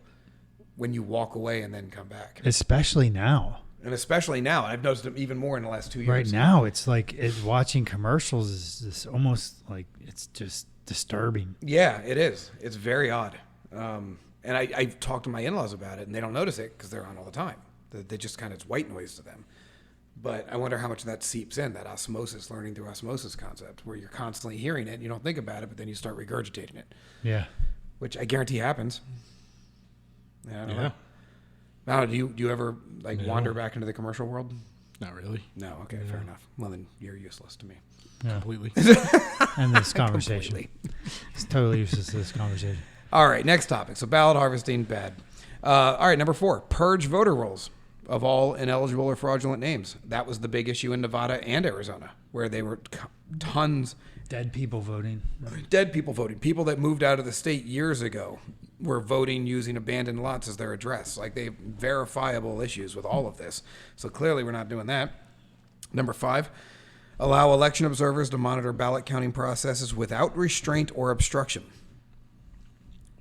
when you walk away and then come back. Especially now. And especially now. I've noticed it even more in the last 2 years. Right now, it's like watching commercials is almost like it's just disturbing. Yeah, it is. It's very odd. And I've talked to my in-laws about it, and they don't notice it because they're on all the time. They just kind of, it's white noise to them. But I wonder how much of that seeps in, that osmosis, learning through osmosis concept, where you're constantly hearing it, and you don't think about it, but then you start regurgitating it. Yeah. Which I guarantee happens. I don't know. Now, do you ever wander back into the commercial world? Not really. No. Okay, fair enough. Well, then you're useless to me. Yeah. Completely. And this conversation. It's totally useless to this conversation. All right, next topic. So ballot harvesting, bad. All right, number 4, purge voter rolls of all ineligible or fraudulent names. That was the big issue in Nevada and Arizona, where they were tons. Dead people voting. Dead people voting. People that moved out of the state years ago were voting using abandoned lots as their address. Like, they have verifiable issues with all of this. So clearly we're not doing that. Number 5, allow election observers to monitor ballot counting processes without restraint or obstruction.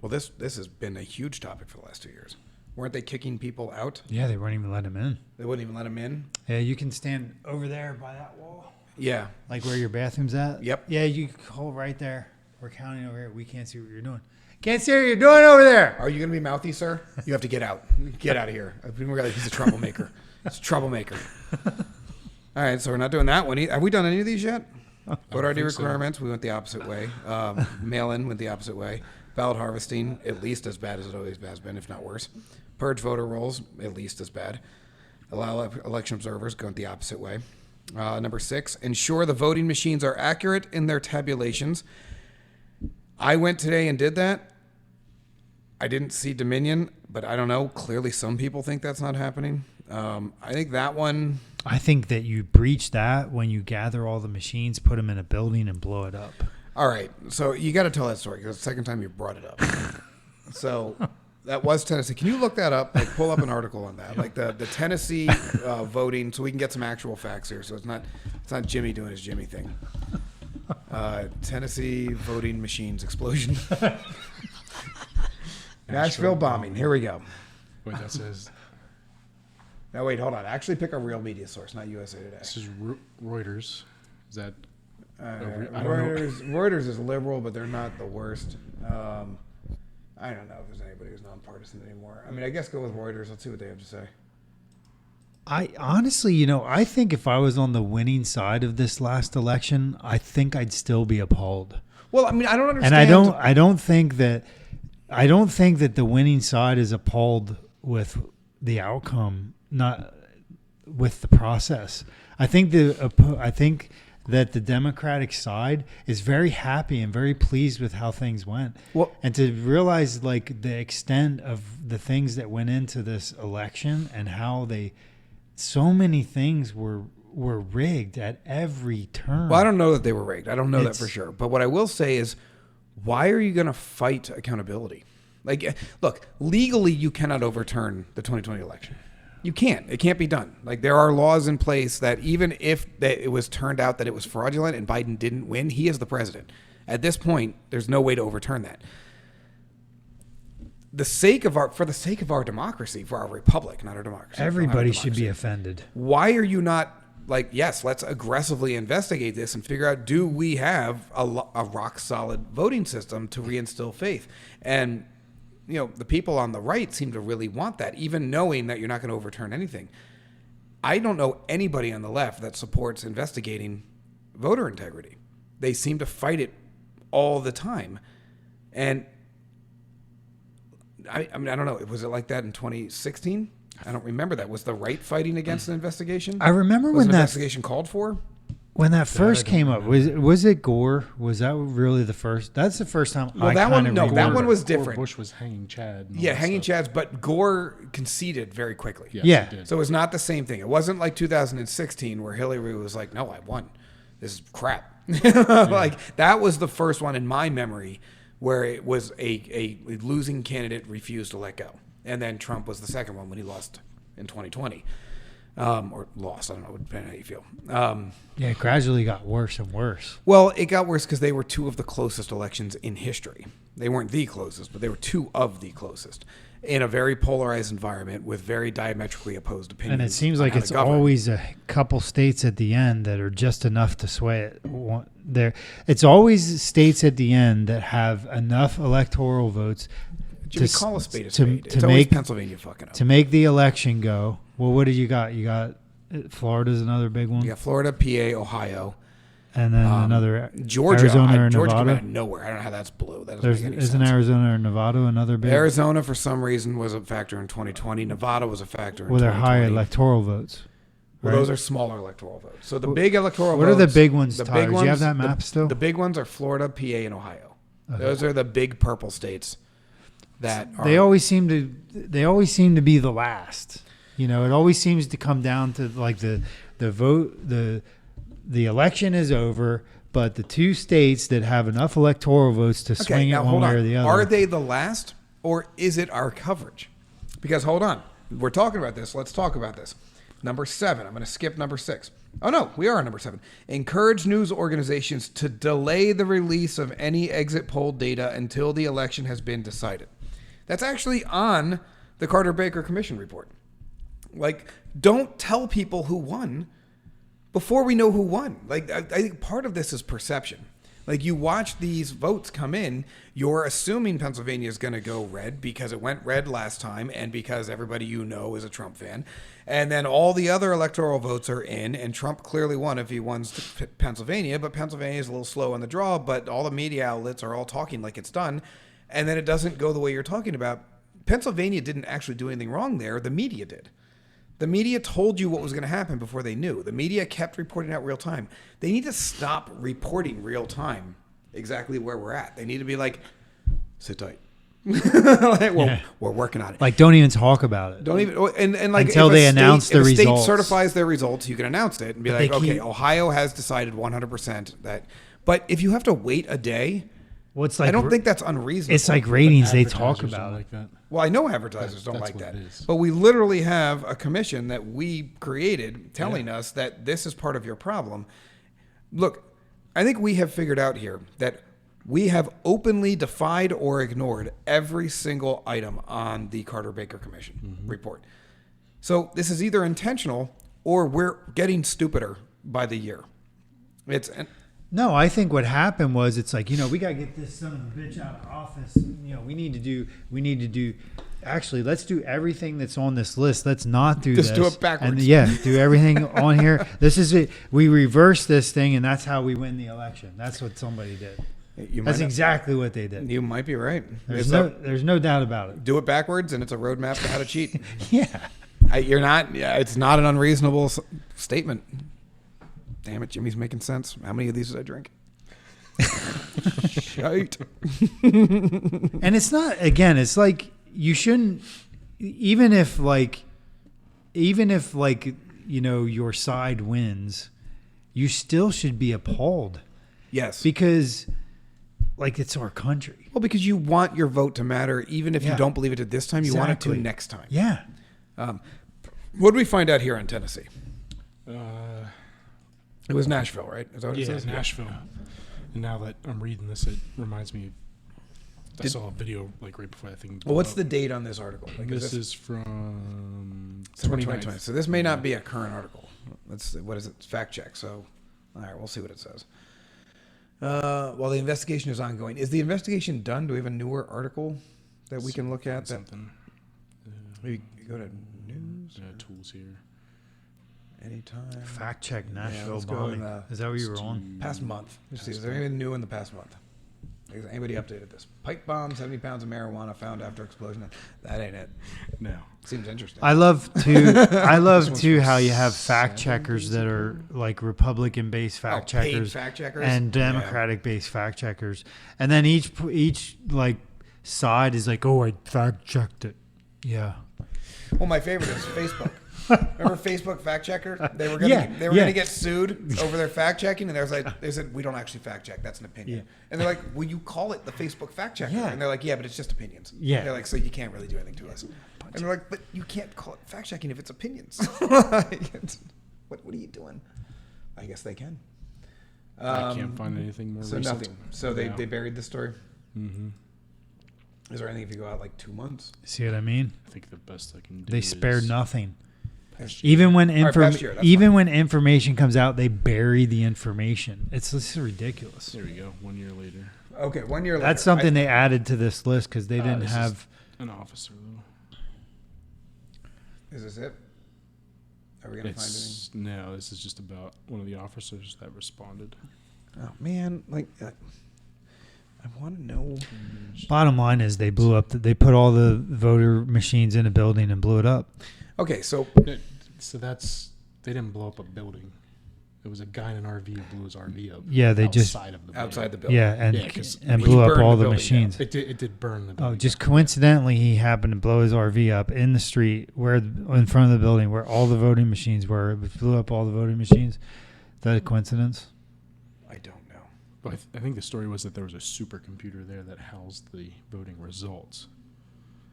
Well, this has been a huge topic for the last 2 years. Weren't they kicking people out? Yeah, they wouldn't even let them in. They wouldn't even let them in? Yeah, you can stand over there by that wall. Yeah. Like where your bathroom's at? Yep. Yeah, you hold right there. We're counting over here. We can't see what you're doing. Can't see what you're doing over there. Are you going to be mouthy, sir? You have to get out. Get out of here. He's a troublemaker. He's a troublemaker. All right, so we're not doing that one. Have we done any of these yet? Voter ID requirements, we went the opposite way. Mail-in went the opposite way. Ballot harvesting, at least as bad as it always has been, if not worse. Purge voter rolls, at least as bad. Allow election observers, going the opposite way. Number 6, ensure the voting machines are accurate in their tabulations. I went today and did that. I didn't see Dominion, but I don't know. Clearly some people think that's not happening. I think that one... I think that you breach that when you gather all the machines, put them in a building, and blow it up. All right, so you got to tell that story because it's the second time you brought it up. So that was Tennessee. Can you look that up? Like, pull up an article on that, like the Tennessee voting, so we can get some actual facts here. So it's not Jimmy doing his Jimmy thing. Tennessee voting machines explosion. Nashville bombing. Here we go. Wait, that says No, wait, hold on. Actually, pick a real media source, not USA Today. this is Reuters. Is that? I don't know. Reuters is liberal, but they're not the worst. I don't know if there's anybody who's nonpartisan anymore. I mean, I guess go with Reuters. Let's see what they have to say. I honestly, I think if I was on the winning side of this last election, I think I'd still be appalled. Well, I mean, I don't understand. And I don't think that the winning side is appalled with the outcome, not with the process. I think that the Democratic side is very happy and very pleased with how things went. Well, and to realize like the extent of the things that went into this election and how so many things were rigged at every turn. Well, I don't know that they were rigged. I don't know that for sure. But what I will say is, why are you going to fight accountability? Like, look, legally you cannot overturn the 2020 election. You can't. It can't be done. Like, there are laws in place that even if it was turned out that it was fraudulent and Biden didn't win, he is the president. At this point, there's no way to overturn that. For the sake of our democracy, for our republic, not our democracy. Everybody should be offended. Why are you not like, yes, let's aggressively investigate this and figure out, do we have a rock solid voting system to reinstill faith? And the people on the right seem to really want that, even knowing that you're not going to overturn anything. I don't know anybody on the left that supports investigating voter integrity. They seem to fight it all the time. And I mean, I don't know. Was it like that in 2016? I don't remember that. Was the right fighting against an investigation? I remember was when an that investigation called for? When that first came up, was it Gore? Was that really the first? That's the first time. Well, that one was different. Bush was hanging Chad. Yeah, hanging Chads, but Gore conceded very quickly. Yes, yeah. he did. So it was not the same thing. It wasn't like 2016 where Hillary was like, "No, I won. This is crap." Like, that was the first one in my memory where it was a losing candidate refused to let go, and then Trump was the second one when he lost in 2020. Or lost, I don't know, depending on how you feel. Yeah, it gradually got worse and worse. Well, it got worse because they were two of the closest elections in history. They weren't the closest, but they were two of the closest in a very polarized environment with very diametrically opposed opinions. And it seems like it's always a couple states at the end that are just enough to sway it. It's always states at the end that have enough electoral votes Jimmy, call a spade a spade. It's always Pennsylvania fucking up. To make the election go. Well, what did you got? You got Florida's another big one. You got Florida, PA, Ohio. And then another Georgia. Arizona or Georgia Nevada. came out of nowhere. I don't know how that's blue. That doesn't make any isn't sense. Arizona or Nevada another big? Arizona, for some reason, was a factor in 2020. Nevada was a factor in 2020. Well, they're higher electoral votes. Well, those are smaller electoral votes. So the big electoral votes. What are the big ones, Tyler? Do you have that map still? The big ones are Florida, PA, and Ohio. Okay. Those are the big purple states that are. They always seem to be the last. It always seems to come down to like the vote, the election is over, but the two states that have enough electoral votes to swing it one way or the other. Are they the last, or is it our coverage? Because hold on, we're talking about this. Let's talk about this. Number 7. I'm going to skip number 6. Oh no, we are on number 7. Encourage news organizations to delay the release of any exit poll data until the election has been decided. That's actually on the Carter Baker Commission report. Like, don't tell people who won before we know who won. Like, I think part of this is perception. Like, you watch these votes come in, you're assuming Pennsylvania is going to go red because it went red last time and because everybody is a Trump fan. And then all the other electoral votes are in, and Trump clearly won if he won Pennsylvania, but Pennsylvania is a little slow on the draw, but all the media outlets are all talking like it's done. And then it doesn't go the way you're talking about. Pennsylvania didn't actually do anything wrong there. The media did. The media told you what was going to happen before they knew. The media kept reporting out real time. They need to stop reporting real time exactly where we're at. They need to be like, sit tight. We're working on it. Like, don't even talk about it. Don't even and like until they announce the results. If a state certifies their results, you can announce it and be like, okay, Ohio has decided 100% that. But if you have to wait a day, I don't think that's unreasonable. It's like ratings. They talk about like that. Well, I know advertisers don't like that. But we literally have a commission that we created telling us that this is part of your problem. Look, I think we have figured out here that We have openly defied or ignored every single item on the Carter-Baker Commission report. So this is either intentional or we're getting stupider by the year. No, I think what happened was it's like, we got to get this son of a bitch out of office. We need to do, actually, let's do everything that's on this list. Let's not do Just this. do it backwards. And do everything on here. This is it. We reverse this thing, and that's how we win the election. That's what somebody did. That's exactly what they did. You might be right. There's no doubt about it. Do it backwards, and it's a roadmap to how to cheat. Yeah. It's not an unreasonable statement. Damn it, Jimmy's making sense. How many of these did I drink? Shite. And it's not, again, it's like you shouldn't, even if your side wins, you still should be appalled. Yes. Because it's our country. Well, because you want your vote to matter, even if you don't believe it at this time, you want it to Exactly. next time. Yeah. What did we find out here in Tennessee? It was Nashville, right? Is that what it Yeah, says? Nashville. And now that I'm reading this, it reminds me. I saw a video right before that thing. Well, what's the date on this article? This is from December 29th. 2020. So this may not be a current article. What is it? It's fact check. So, all right, we'll see what it says. While the investigation is ongoing, is the investigation done? Do we have a newer article that we can look at? Something. We go to news. Tools here. Anytime. Fact check Nashville let's go bombing. in, Is that what you were on? Past month. Let's see. Is there anything new in the past month? Has anybody updated this? Pipe bomb, 70 pounds of marijuana found after explosion. That ain't it. No. Seems interesting. I love too how you have fact checkers that are like Republican based fact paid checkers fact checkers? and Democratic based fact checkers, and then each side is like, oh, I fact checked it. Yeah. Well, my favorite is Facebook. Remember Facebook fact checker? They were gonna get sued over their fact checking, and they said we don't actually fact check. That's an opinion. Yeah. And they're like, well, you call it the Facebook fact checker, Yeah. and they're like, yeah, but it's just opinions. Yeah. They're like, so you can't really do anything to us. And they're like, but you can't call it fact checking if it's opinions. What are you doing? I guess they can. I can't find anything more. So recent. nothing. So they buried the story. Mm-hmm. Is there anything if you go out 2 months? See what I mean? I think the best I can do. They spared is nothing. Past year. Even when past year, that's when information comes out, they bury the information. This is ridiculous. There we go. 1 year later. Okay, 1 year later. That's something they added to this list because they didn't this have. An officer though. Is this it? Are we gonna find anything? No, this is just about one of the officers that responded. Oh man, I want to know. Bottom line is they blew up. They put all the voter machines in a building and blew it up. Okay, so So they didn't blow up a building. It was a guy in an RV who blew his RV up. Yeah, they just outside of the outside the building. building. Yeah, 'cause and we blew up burned all the the building machines. It did burn the Oh, building. just coincidentally, he happened to blow his RV up in the street in front of the building where all the voting machines were. It blew up all the voting machines. Is that a coincidence? I don't know. But I think the story was that there was a supercomputer there that housed the voting results.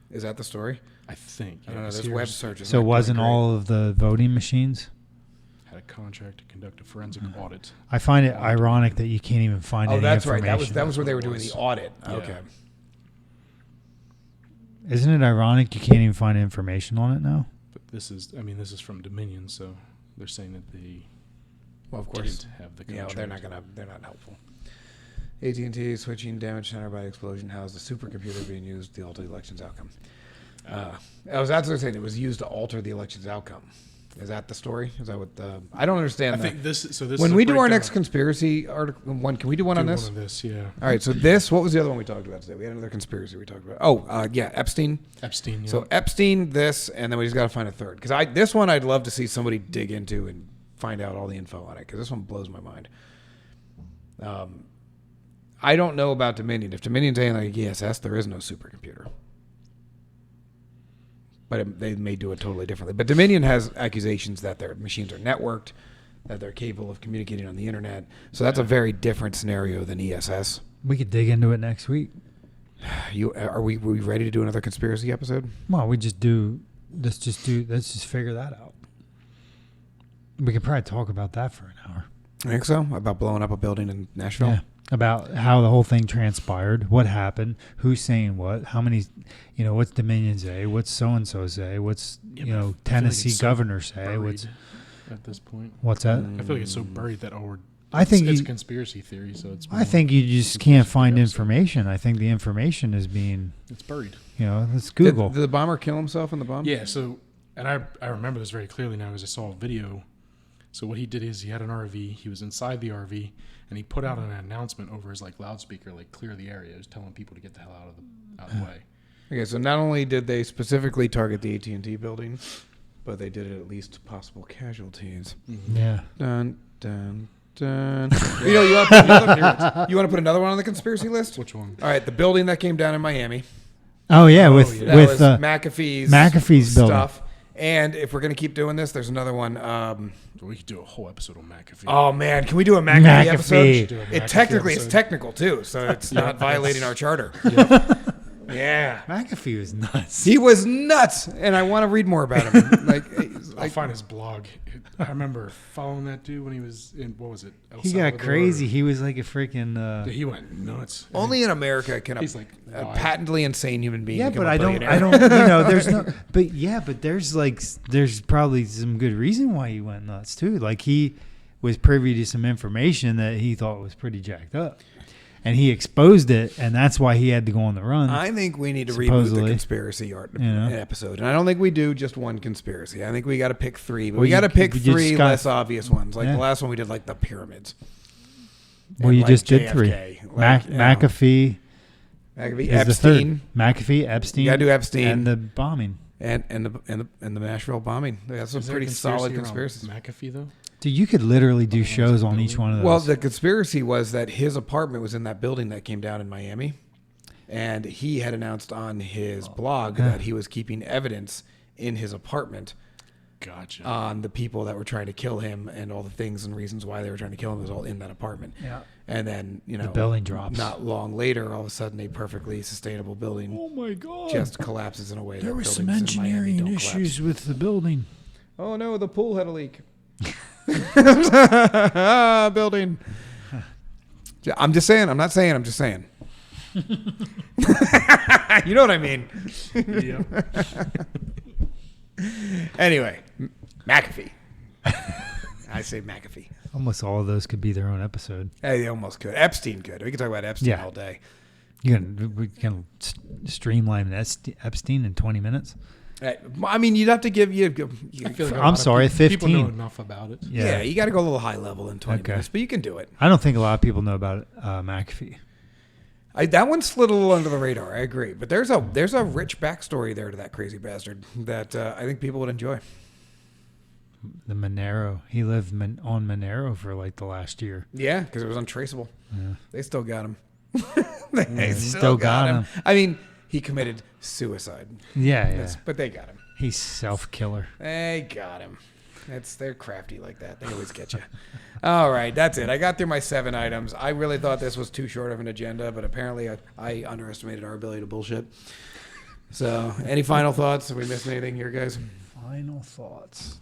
Is that the story? I think. I don't know. Yeah, This web search is So not wasn't going great. all of the voting machines? had a contract to conduct a forensic audit. I find it ironic that you can't even find any that's right. information. That was where they were That's what doing it the was. audit. Yeah. Okay. Isn't it ironic you can't even find information on it now? But this is from Dominion, so they're saying that they Well, of course. didn't have the Yeah, contract. well, they're not helpful. AT&T switching damage center by explosion housed the supercomputer being used to alter the election's outcome. I was actually saying it was used to alter the election's outcome. Is that the story? Is that what the? I don't understand. I that. think this. So this. When is a we do our breakdown. next conspiracy article one, can we do one on Do this? one of this, yeah. All right. So this. What was the other one we talked about today? We had another conspiracy we talked about. Oh, yeah, Epstein. Epstein. Yeah. So Epstein, this, and then we just got to find a third. Because this one I'd love to see somebody dig into and find out all the info on it. Because this one blows my mind. I don't know about Dominion. If Dominion's saying like ESS, there is no supercomputer. But they may do it totally differently. But Dominion has accusations that their machines are networked, that they're capable of communicating on the internet. So that's a very different scenario than ESS. We could dig into it next week. Are we ready to do another conspiracy episode? Well, let's just figure that out. We could probably talk about that for an hour. I think so. About blowing up a building in Nashville. Yeah. about how the whole thing transpired, what happened, who's saying what, how many, what's Dominion say, what's so and so say, what's Yeah, but I feel like Tennessee it's so governor say, buried at this point. what's that? I feel like it's so buried that I think it's you- a conspiracy theory, so it's. I think you just can't conspiracy find theory episode. information. I think the information is being, It's buried. let's Google. Did the bomber kill himself in the bomb? Yeah. So, and I remember this very clearly now because I saw a video. So what he did is he had an RV. He was inside the RV, and he put out an announcement over his loudspeaker, clear the area. He was telling people to get the hell out of the way. Okay, so not only did they specifically target the AT&T building, but they did it at least possible casualties. Yeah. Dun, dun, dun. You want to put another one on the conspiracy list? Which one? All right, the building that came down in Miami. Oh yeah, with yeah. That with was McAfee's building. stuff. And if we're going to keep doing this, there's another one. We could do a whole episode on McAfee. Oh, man. Can we do a McAfee episode? McAfee. Do a It McAfee technically, it's episode. technical, too, so it's not violating our charter. Yeah. McAfee was nuts. He was nuts, and I want to read more about him. I'll find his blog. I remember following that dude when he was in, what was it? El He Salvador. got crazy. He was like a freaking. Dude, he went nuts. only in America can He's a like, patently insane human being Yeah, become but a I billionaire. don't. There's no. But there's probably some good reason why he went nuts too. Like he was privy to some information that he thought was pretty jacked up, and he exposed it, and that's why he had to go on the run. I think we need to reboot the Supposedly. conspiracy Yeah. episode, and I don't think we do just one conspiracy. I think we got to pick three, but Well, we got to you- pick you just three got- less obvious ones. Like Yeah. the last one we did, like the pyramids. Well, And you like just did three. JFK. Like, McAfee McAfee, is the Epstein, third. McAfee, Epstein. You gotta do Epstein. and the bombing. and the Nashville bombing. That's some Is there a pretty solid conspiracy around conspiracies. McAfee though. Dude, you could literally do ones shows in on the each one of those. Well, the conspiracy was that his apartment was in that building that came down in Miami, and he had announced on his blog that he was keeping evidence in his apartment Gotcha. on the people that were trying to kill him and all the things and reasons why they were trying to kill him was all in that apartment. Yeah. And then, The building drops. Not long later, all of a sudden, a perfectly sustainable building oh my God. just collapses in a way there that were some buildings in Miami engineering don't issues with the building. collapse. Oh no, the pool had a leak. Building. I'm just saying. I'm not saying. I'm just saying. You know what I mean. yeah. Anyway, McAfee. I say McAfee. Almost all of those could be their own episode. Hey, they almost could. Epstein could. We could talk about Epstein Yeah. all day. We can streamline Epstein in 20 minutes. I mean, you'd have to give you. I feel like a I'm lot of sorry, people know 15. enough about it. Yeah, you got to go a little high level in 20 Okay. minutes, but you can do it. I don't think a lot of people know about McAfee. That one slid a little under the radar. I agree, but there's a rich backstory there to that crazy bastard that I think people would enjoy. The Monero. He lived on Monero for like the last year. Yeah, because it was untraceable. Yeah. They still got him. They still got him. I mean, he committed suicide, Yeah. but they got him. He's self-killer. They got him. They're crafty like that. They always get you. All right, that's it. I got through my 7 items. I really thought this was too short of an agenda, but apparently I underestimated our ability to bullshit. So, any final thoughts? Have we missed anything here, guys? Final thoughts.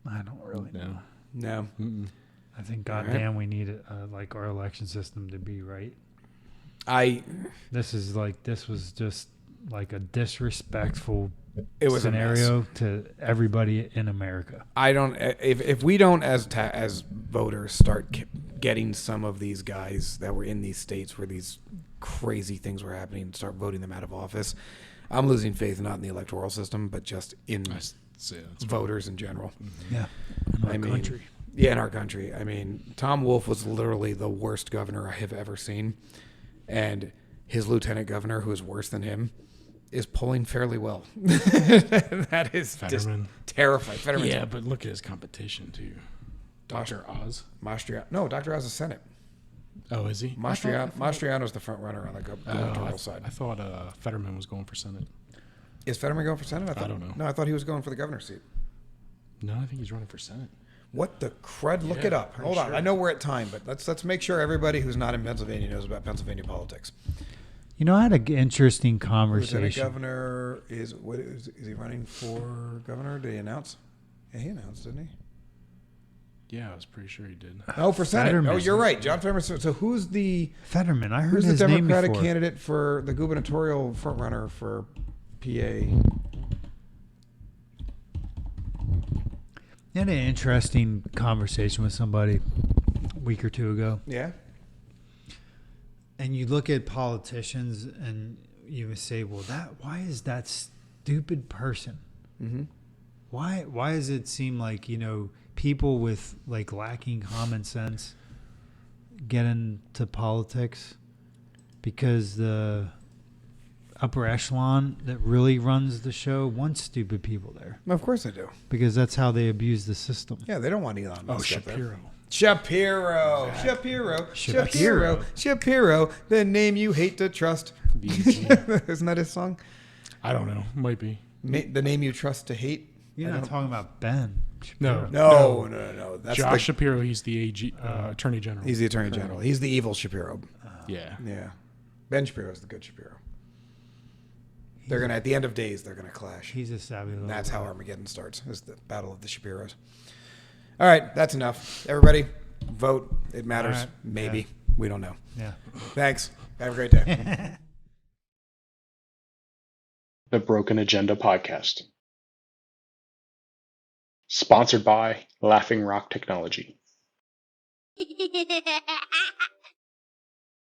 I don't really know. No. I think All right. goddamn we need like our election system to be right. This was just like a disrespectful It was a mess. scenario to everybody in America. I don't. If we don't, as voters, start getting some of these guys that were in these states where these crazy things were happening, and start voting them out of office, I'm losing faith not in the electoral system, but just in voters in general. Yeah, in our country. Yeah, in our country. I mean, Tom Wolf was literally the worst governor I have ever seen, and his lieutenant governor, who is worse than him, is polling fairly well. That is just Fetterman. terrifying. Fetterman's Yeah, but look at his competition too. Dr. Oz. Mastriano. No, Dr. Oz is Senate. Oh, is he? Mastriano's the front runner on the gubernatorial side. I thought Fetterman was going for Senate. Is Fetterman going for Senate? I don't know. No, I thought he was going for the governor's seat. No, I think he's running for Senate. What the crud? Look Yeah, it up. pretty Hold on. sure. I know we're at time, but let's make sure everybody who's not in Pennsylvania knows about Pennsylvania politics. You know, I had an interesting Lieutenant conversation. governor is he running for governor? Did he announce? Yeah, he announced, didn't he? Yeah, I was pretty sure he did. Oh, for Senate. Fetterman. Oh, you're right. John Fetterman. So who's the Fetterman. I heard who's the his name Democratic before. candidate for the gubernatorial frontrunner for PA? I had an interesting conversation with somebody a week or two ago. Yeah. And you look at politicians and you would say, well, why is that stupid person? Mm-hmm. Why does it seem like, people with like lacking common sense get into politics? Because the upper echelon that really runs the show wants stupid people there. Of course I do. Because that's how they abuse the system. Yeah, they don't want Elon Oh, Musk up there. Shapiro. Shapiro, the name you hate to trust. Isn't that his song? I don't know. Might be. The name you trust to hate? You're not talking about Ben. No. No. That's Josh Shapiro, he's the AG, Attorney General. He's the Attorney General. He's the evil Shapiro. Yeah. Yeah. Ben Shapiro is the good Shapiro. They're going to, at the end of days, they're going to clash. He's a savvy little That's guy. how Armageddon starts, is the battle of the Shapiros. All right, that's enough. Everybody, vote. It matters. All right. Maybe. Yeah. We don't know. Yeah. Thanks. Have a great day. The Broken Agenda Podcast. Sponsored by Laughing Rock Technology.